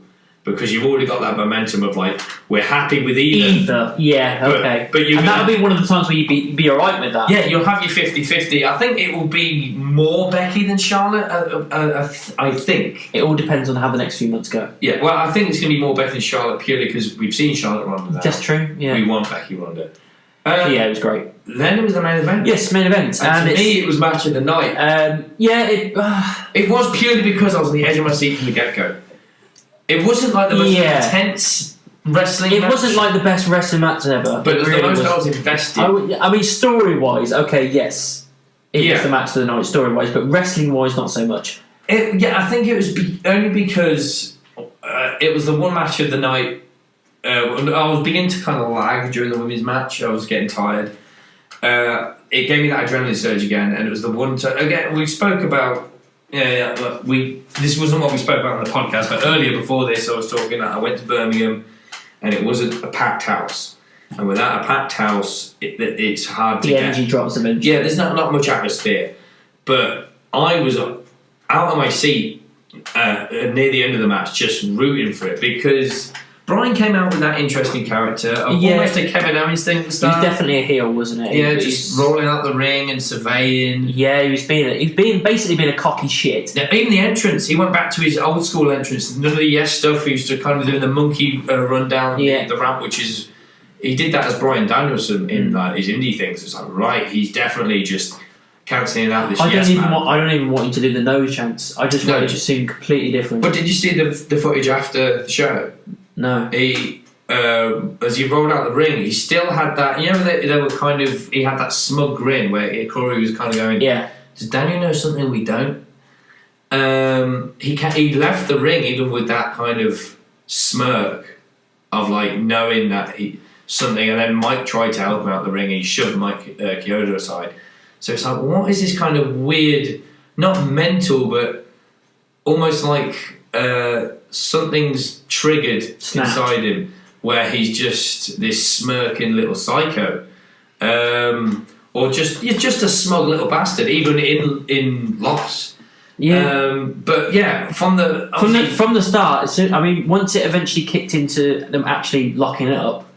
because you've already got that momentum of like we're happy with either. Yeah, okay. But and that'll be one of the times where you'd be alright with that. Yeah, you'll have your 50-50. I think it will be more Becky than Charlotte. I think it all depends on how the next few months go. Yeah, well, I think it's going to be more Becky than Charlotte purely because we've seen Charlotte Ronda now. That's true. Yeah, we want Becky Ronda. Yeah, it was great. Then it was the main event. Yes, main event. And to me, it was match of the night. It was purely because I was on the edge of my seat from the get-go. It wasn't like the most intense wrestling match. It wasn't like the best wrestling match ever. But it was the most I was invested. I mean, story-wise, okay, yes. It was the match of the night, story-wise, but wrestling-wise, not so much. I think it was only because it was the one match of the night. I was beginning to kind of lag during the women's match. I was getting tired. It gave me that adrenaline surge again, and it was the one. Again, we spoke about. This wasn't what we spoke about on the podcast, but earlier before this, I was talking that I went to Birmingham, and it wasn't a packed house. And without a packed house, it's hard to get. The energy drops eventually. Yeah, there's not much atmosphere. But I was out of my seat near the end of the match, just rooting for it because Brian came out with that interesting character, almost a Kevin Owens thing at the start. He was definitely a heel, wasn't it? Yeah, just rolling out the ring and surveying. Yeah, he was basically being a cocky shit. Yeah, even the entrance, he went back to his old school entrance. None of the yes stuff. He used to kind of do the monkey run down the ramp, which is he did that as Bryan Danielson in his indie things. It's like right, he's definitely just cancelling out this. I don't even want him to do the no chance. I just want it to seem completely different. But did you see the footage after the show? No. He, as he rolled out the ring, he still had that. You know, they were kind of. He had that smug grin where Corey was kind of going, "Yeah, does Daniel know something we don't?" He left the ring even with that kind of smirk of like knowing that something. And then Mike tried to help him out the ring, and he shoved Mike Chioda aside. So it's like, what is this kind of weird, not mental, but almost like. Something's triggered inside him where he's just this smirking little psycho, or you're just a smug little bastard, even in loss. Yeah, but yeah, from the start. I mean, once it eventually kicked into them actually locking it up,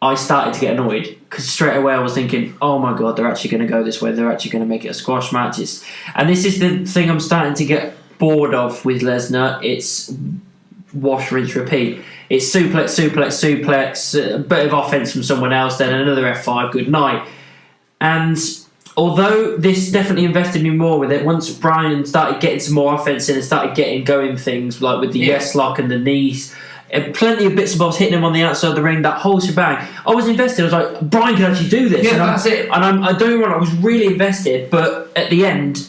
I started to get annoyed because straight away I was thinking, oh my god, they're actually going to go this way. They're actually going to make it a squash match. And this is the thing I'm starting to get bored of with Lesnar. It's wash, rinse, repeat. It's suplex, a bit of offense from someone else, then another F5, good night. And although this definitely invested me more with it, once Brian started getting some more offense in and started getting going things like with the yes lock and the knees, and plenty of bits and bobs hitting him on the outside of the ring, that whole shebang, I was invested. I was like, Brian can actually do this. Yeah, that's it. And I don't get me wrong, I was really invested, but at the end,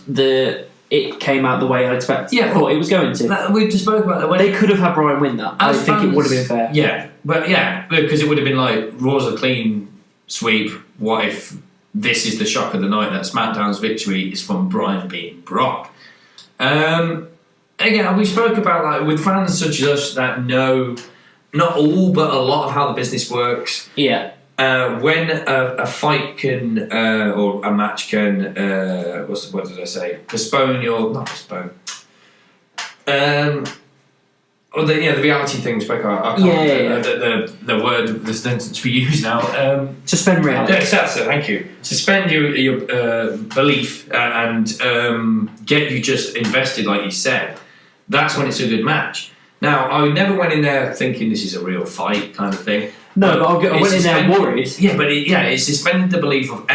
it came out the way I expected. Yeah, thought it was going to. We just spoke about that. They could have had Brian win that. I think it would have been fair. Yeah, because it would have been like Raw's a clean sweep. What if this is the shock of the night? That SmackDown's victory is from Brian beating Brock. Again, we spoke about like with fans such as us that know not all but a lot of how the business works. Yeah. When a fight can or a match can what did I say? Not postpone. Or the reality thing we spoke about. I can't the word, the sentence we use now. Suspend reality. Yes, that's it. Thank you. Suspend your belief and get you just invested, like you said. That's when it's a good match. Now, I never went in there thinking this is a real fight kind of thing. No, but I went in there worried. Yeah, but it suspended the belief of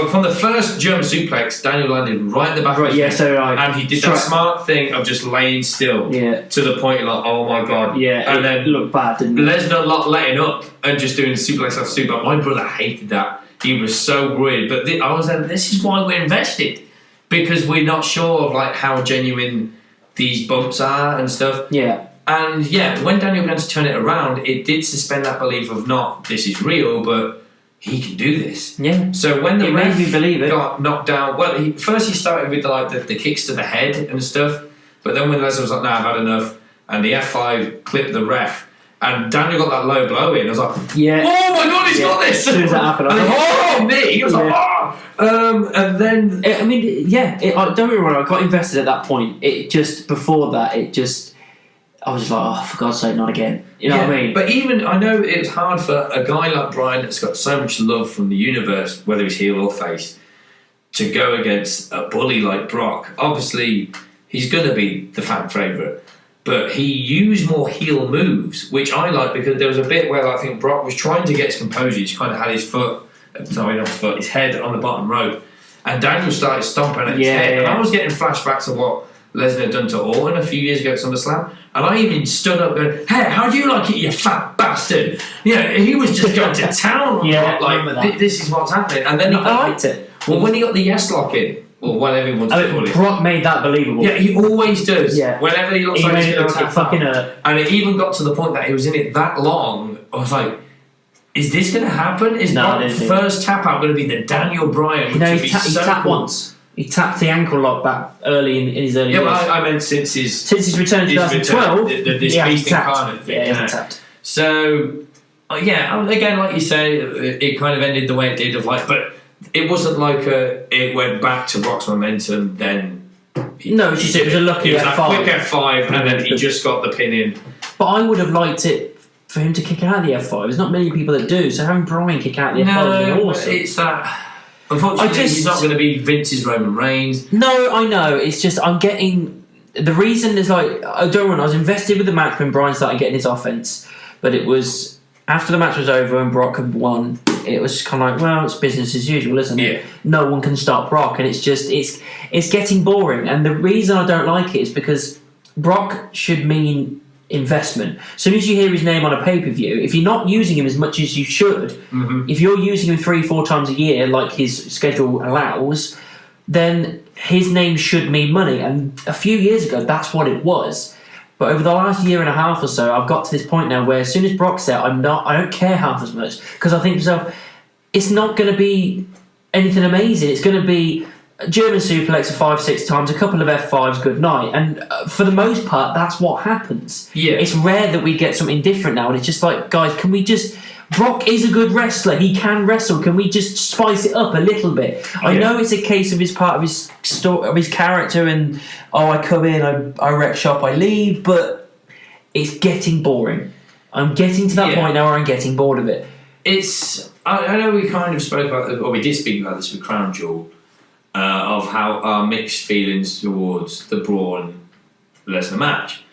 from the first German suplex, Daniel landed right in the back of his head, and he did that smart thing of just laying still to the point you're like, oh my god. Yeah, and then it looked bad, didn't it? Lesnar not letting up and just doing suplex after suplex. My brother hated that. He was so worried. But I was like, this is why we're invested, because we're not sure of like how genuine these bumps are and stuff. Yeah. And when Daniel began to turn it around, it did suspend that belief of not this is real, but he can do this. Yeah. So when the ref made me believe it. got knocked down, well, he started with the kicks to the head and stuff, but then when Lesnar was like, "No, I've had enough," and the F5 clipped the ref, and Daniel got that low blow in. I was like, "Oh my god, he's got this!" As soon as that happened, I was like, "Oh me!" He was like, "Oh." And then don't get me wrong, I got invested at that point. It just before that, I was just like, oh, for God's sake, not again. You know what I mean? But even, I know it's hard for a guy like Bryan that's got so much love from the universe, whether he's heel or face, to go against a bully like Brock. Obviously, he's going to be the fan favourite. But he used more heel moves, which I like, because there was a bit where I think Brock was trying to get his composure. He kind of had his his head on the bottom rope. And Daniel started stomping at his head. And I was getting flashbacks of what Lesnar had done to Orton a few years ago at SummerSlam. And I even stood up going, hey, how do you like it, you fat bastard? You know, he was just going to town on Brock, like, this is what's happening. And then I liked it. Well, when he got the yes lock in, or whatever he wants to call it. Brock made that believable. Yeah, he always does. Yeah. Whenever he looks like he's going to tap fucking hurt. And it even got to the point that he was in it that long, I was like, is this going to happen? Is Brock's first tap out going to be the Daniel Bryan? He tapped once. He tapped the ankle lock back early in his early years. Yeah, well, I meant since his return in 2012. This beast incarnate thing. Yeah, he hasn't tapped. So, again, like you say, it kind of ended the way it did, but it wasn't like it went back to Brock's momentum, then... No, it was a lucky F5. F5. Quick F5, and then he just got the pin in. But I would have liked it for him to kick out the F5. There's not many people that do, so having Bryan kick out the F5 would be awesome. It's that... Unfortunately, he's not going to be Vince's Roman Reigns. No, I know. It's just I'm getting... The reason is like... I was invested with the match when Bryan started getting his offense, but it was... After the match was over and Brock had won, it was kind of like, well, it's business as usual, isn't it? Yeah. No one can stop Brock, and it's just it's getting boring. And the reason I don't like it is because Brock should mean investment. As soon as you hear his name on a pay-per-view, if you're not using him as much as you should, if you're using him 3-4 times a year like his schedule allows, then his name should mean money. And a few years ago, that's what it was. But over the last year and a half or so, I've got to this point now where as soon as Brock's there, I don't care half as much, because I think to myself, it's not going to be anything amazing. It's going to be a German suplex 5-6 times, a couple of F5s, good night. And for the most part, that's what happens. Yeah. It's rare that we get something different now, and it's just like, guys, can we just... Brock is a good wrestler. He can wrestle. Can we just spice it up a little bit? I know it's a case of his part of his story, of his character, and I come in, I wreck shop, I leave, but it's getting boring. I'm getting to that point now where I'm getting bored of it. I know we kind of spoke about, or we did speak about this with Crown Jewel, of how our mixed feelings towards the Braun Lesnar match.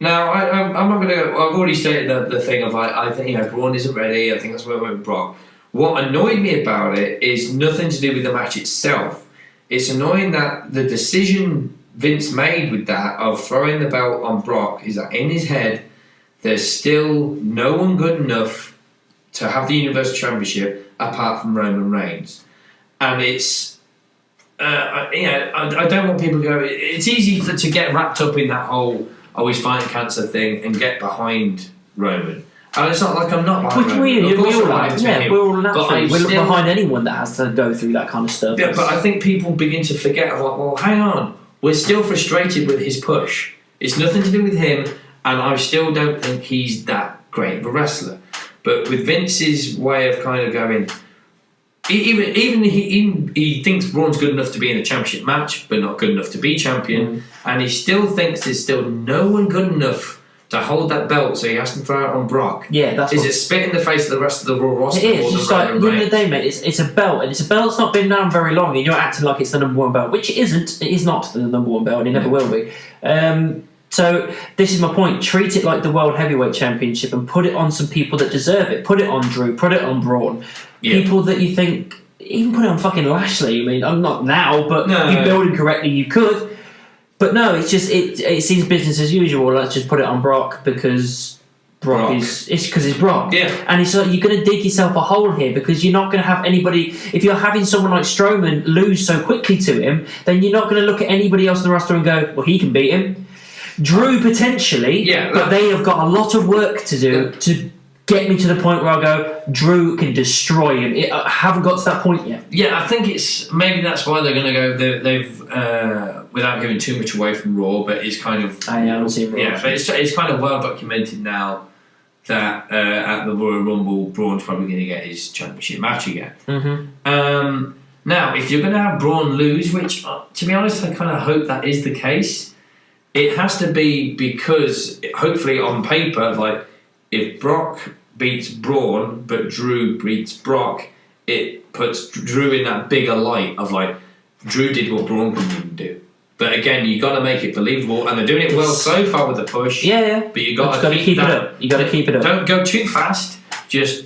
Now, I'm not going to go... I've already stated the thing of, I think, Braun isn't ready. I think that's where I went with Brock. What annoyed me about it is nothing to do with the match itself. It's annoying that the decision Vince made with that of throwing the belt on Brock is that in his head, there's still no one good enough to have the Universal Championship apart from Roman Reigns. And it's... I don't want people to go... It's easy to get wrapped up in that whole... he's fighting cancer thing and get behind Roman. And it's not like I'm not behind Roman. We're all naturally. We're behind anyone that has to go through that kind of stuff. Yeah, but I think people begin to forget of like, well, hang on. We're still frustrated with his push. It's nothing to do with him, and I still don't think he's that great of a wrestler. But with Vince's way of kind of going... Even he thinks Braun's good enough to be in a championship match, but not good enough to be champion, and he still thinks there's still no one good enough to hold that belt, so he has to throw it on Brock. Yeah, that's it spit in the face of the rest of the Raw roster? It is. Just like, at the end of the day, mate, it's a belt, and it's a belt that's not been down very long, and you're acting like it's the number one belt, which it isn't. It is not the number one belt, and it never will be. So this is my point. Treat it like the World Heavyweight Championship and put it on some people that deserve it. Put it on Drew. Put it on Braun. Yeah. People that you think... Even put it on fucking Lashley. I mean, I'm not now, but if you build it correctly, you could. But no, it's just... It seems business as usual. Let's just put it on Brock because... Brock is... It's because it's Brock. Yeah. And it's like, you're going to dig yourself a hole here because you're not going to have anybody... If you're having someone like Strowman lose so quickly to him, then you're not going to look at anybody else in the roster and go, well, he can beat him. Drew potentially, but they have got a lot of work to do to get me to the point where I go, Drew can destroy him. I haven't got to that point yet. Yeah, I think it's maybe that's why they're going to go. They've without giving too much away from Raw, but it's kind of I haven't seen Raw. Yeah, but it's kind of well documented now that at the Royal Rumble, Braun's probably going to get his championship match again. Now, if you're going to have Braun lose, which to be honest, I kind of hope that is the case. it has to be because, hopefully on paper, like, if Brock beats Braun, but Drew beats Brock, it puts Drew in that bigger light of, like, Drew did what Braun couldn't even do. But again, you got to make it believable, and they're doing it well so far with the push. Yeah. But you got to keep it up. You got to keep it up. Don't go too fast. Just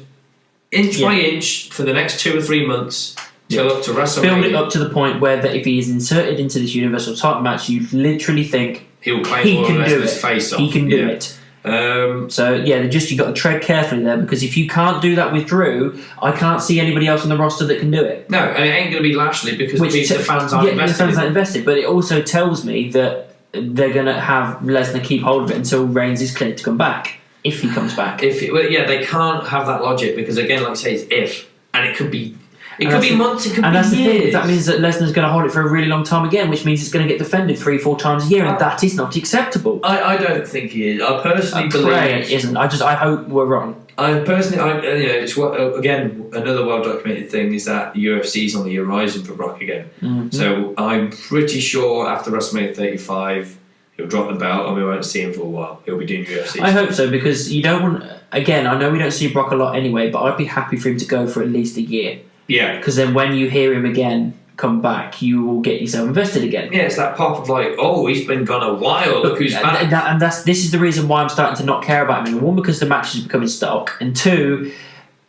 inch by inch for the next 2 or 3 months till up to WrestleMania. Build it up to the point where that if he is inserted into this Universal title match, you literally think he'll claim all the rest face off. He can do it. So you got to tread carefully there, because if you can't do that with Drew, I can't see anybody else on the roster that can do it. No, and it ain't going to be Lashley because the fans aren't invested. The fans aren't invested. But it also tells me that they're going to have Lesnar keep hold of it until Reigns is cleared to come back, if he comes back. They can't have that logic because, again, like I say, it's if, and it could be. It could be months, it could be years. And that's the thing, that means that Lesnar's going to hold it for a really long time again, which means it's going to get defended 3-4 times a year, and that is not acceptable. I don't think he is. I personally believe it isn't. I hope we're wrong. It's again, another well-documented thing is that UFC's on the horizon for Brock again. Mm-hmm. So I'm pretty sure after WrestleMania 35, he'll drop the belt and we won't see him for a while. He'll be doing UFC. I hope so, because you don't want... Again, I know we don't see Brock a lot anyway, but I'd be happy for him to go for at least a year. Yeah. Because then when you hear him again come back, you will get yourself invested again. Yeah, it's that pop of like, oh, he's been gone a while, look who's back. This is the reason why I'm starting to not care about him. One, because the match is becoming stock, and two,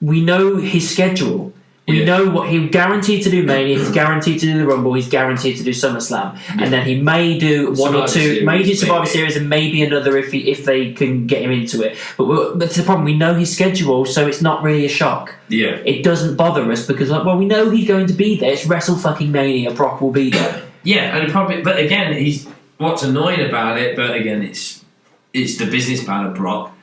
we know his schedule. We know what he's guaranteed to do Mania, he's guaranteed to do the Rumble, he's guaranteed to do SummerSlam. And then he may do one or two, maybe Survivor Series and maybe another if they can get him into it. But that's the problem, we know his schedule, so it's not really a shock. Yeah. It doesn't bother us because, we know he's going to be there. It's WrestleMania, Brock will be there. Yeah, and but again, what's annoying about it, but again, it's the business plan of Brock,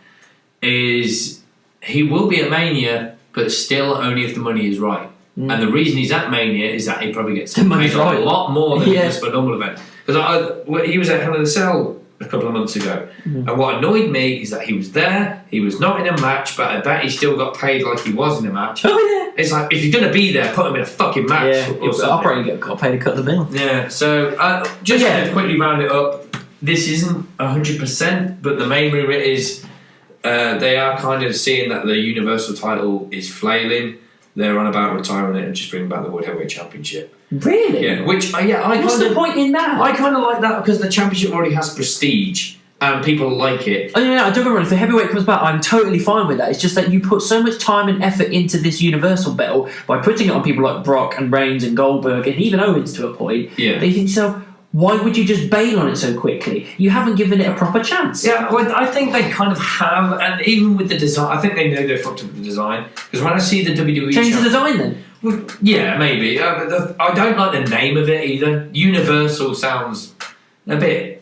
is he will be at Mania, but still only if the money is right. And the reason he's at Mania is that he probably gets paid a lot more than just for a normal event. Because he was at Hell in a Cell a couple of months ago, and what annoyed me is that he was there, he was not in a match, but I bet he still got paid like he was in a match. Oh yeah. It's like, if you're going to be there, put him in a fucking match. I'll probably got paid to cut the bill. Yeah, so to quickly round it up, this isn't 100%, but the main rumor is they are kind of seeing that the Universal title is flailing. They're on about retiring it and just bringing back the World Heavyweight Championship. Really? Yeah. What's the point in that? I kind of like that because the championship already has prestige and people like it. Oh yeah, I don't get me wrong. If the heavyweight comes back, I'm totally fine with that. It's just that you put so much time and effort into this Universal belt by putting it on people like Brock and Reigns and Goldberg and even Owens to a point. Yeah. That you think to yourself, why would you just bail on it so quickly? You haven't given it a proper chance. Yeah, well, I think they kind of have, and even with the design, I think they know they're fucked up with the design. Because when I see the WWE... Change the design then? Well, yeah, maybe. But I don't like the name of it either. Universal sounds a bit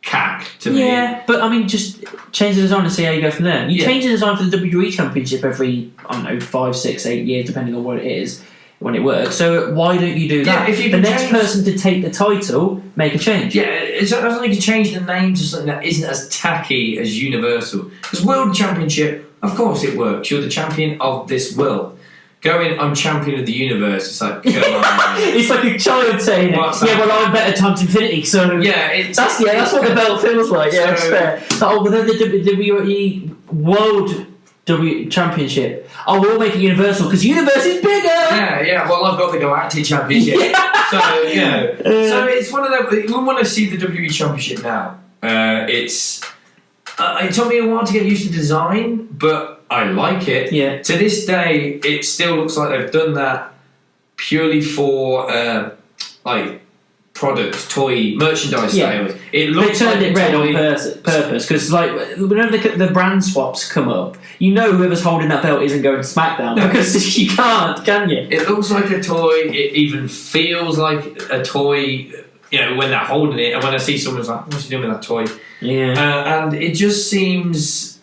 cack to me. Yeah, but I mean, just change the design and see how you go from there. You change the design for the WWE Championship every, 5, 6, 8 years, depending on what it is, when it works. So why don't you do that? If you the next person to take the title, make a change. Yeah, it doesn't need to change the name to something that isn't as tacky as Universal. Because World Championship, of course it works. You're the champion of this world. Going, I'm champion of the universe. It's like, come on. It's like a child saying it. I'm better times infinity. So that's what the belt feels like. Yeah, it's fair. But then the WWE World Championship. We'll make it Universal because Universe is bigger. Yeah. Well, I've got the Galactic Championship. So so it's one of them. We want to see the WWE Championship now. It took me a while to get used to design, but I like it. Yeah. To this day, it still looks like they've done that purely for products, toy, merchandise sales. It looks they turned like it red on purpose because, whenever the brand swaps come up, you know whoever's holding that belt isn't going to Smackdown because you can't, can you? It looks like a toy. It even feels like a toy. When they're holding it, and when I see someone's like, "What's he doing with that toy?" Yeah, and it just seems.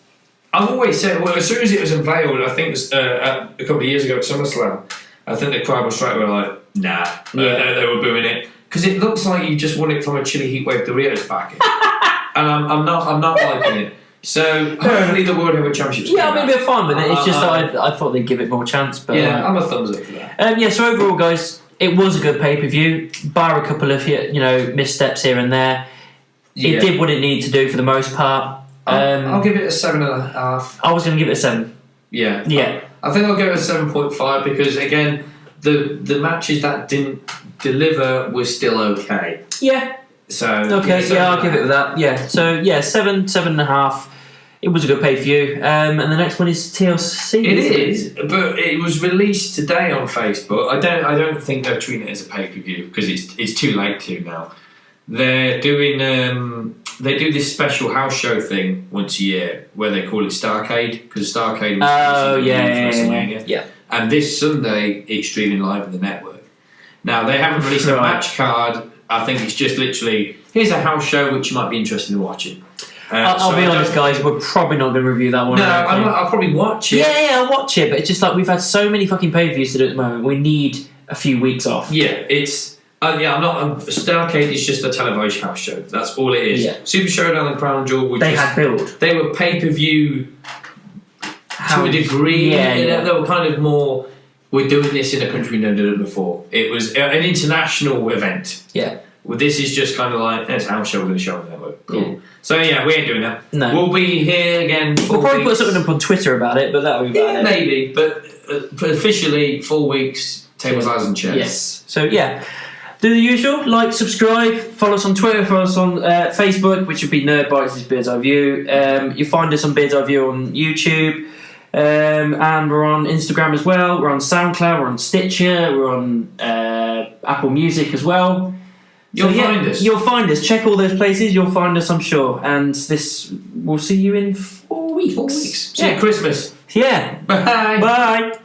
I've always said, as soon as it was unveiled, I think a couple of years ago at SummerSlam, I think the crowd was straight away like, "Nah," they were booing it. Because it looks like you just won it from a chili heatwave Doritos packet, and I'm not liking it. So hopefully the World Heavyweight Championship's we're fine with it. It's just that I thought they'd give it more chance. But I'm a thumbs up for that. So overall, guys, it was a good pay-per-view, bar a couple of missteps here and there. It did what it needed to do for the most part. I'll give it a 7.5. I was going to give it a 7. Yeah. Yeah. I think I'll give it a 7.5 because, again, the matches that didn't deliver were still okay. Yeah. So okay, yeah, I'll give it that. Yeah. So, 7.5. It was a good pay-per-view. And the next one is TLC. It is, but it was released today on Facebook. I don't think they're treating it as a pay-per-view because it's too late to now. They're doing they do this special house show thing once a year where they call it Starrcade because Starrcade was WrestleMania. Yeah. And this Sunday it's streaming live on the network. Now they haven't released a match card. I think it's just literally here's a house show which you might be interested in watching. I'll be honest, guys. We're probably not going to review that one. No, I'll probably watch it. Yeah, I'll watch it. But it's just like we've had so many fucking pay-per-views to do at the moment. We need a few weeks off. Yeah, it's. I'm not. Starrcade is just a televised house show. That's all it is. Yeah. Super Showdown and Crown Jewel had build. They were pay-per-view to a degree. They were kind of more. We're doing this in a country we've never done it before. It was an international event. Yeah. Well, this is just kind of like it's a house show. We're going to show on the network. Cool. Yeah. So we ain't doing that. No. We'll be here again. We'll probably put something up on Twitter about it, but that'll be about it. Maybe, but officially 4 weeks. Tables, ladders, and chairs. Yes. So do the usual. Like, subscribe, follow us on Twitter, follow us on Facebook, which would be Nerd Bites' Beard's Eye View. You find us on Beard's Eye View on YouTube. And we're on Instagram as well. We're on SoundCloud. We're on Stitcher. We're on Apple Music as well. You'll find us. You'll find us. Check all those places. You'll find us, I'm sure. And we'll see you in 4 weeks. 4 weeks. See you at Christmas. Yeah. Bye. Bye.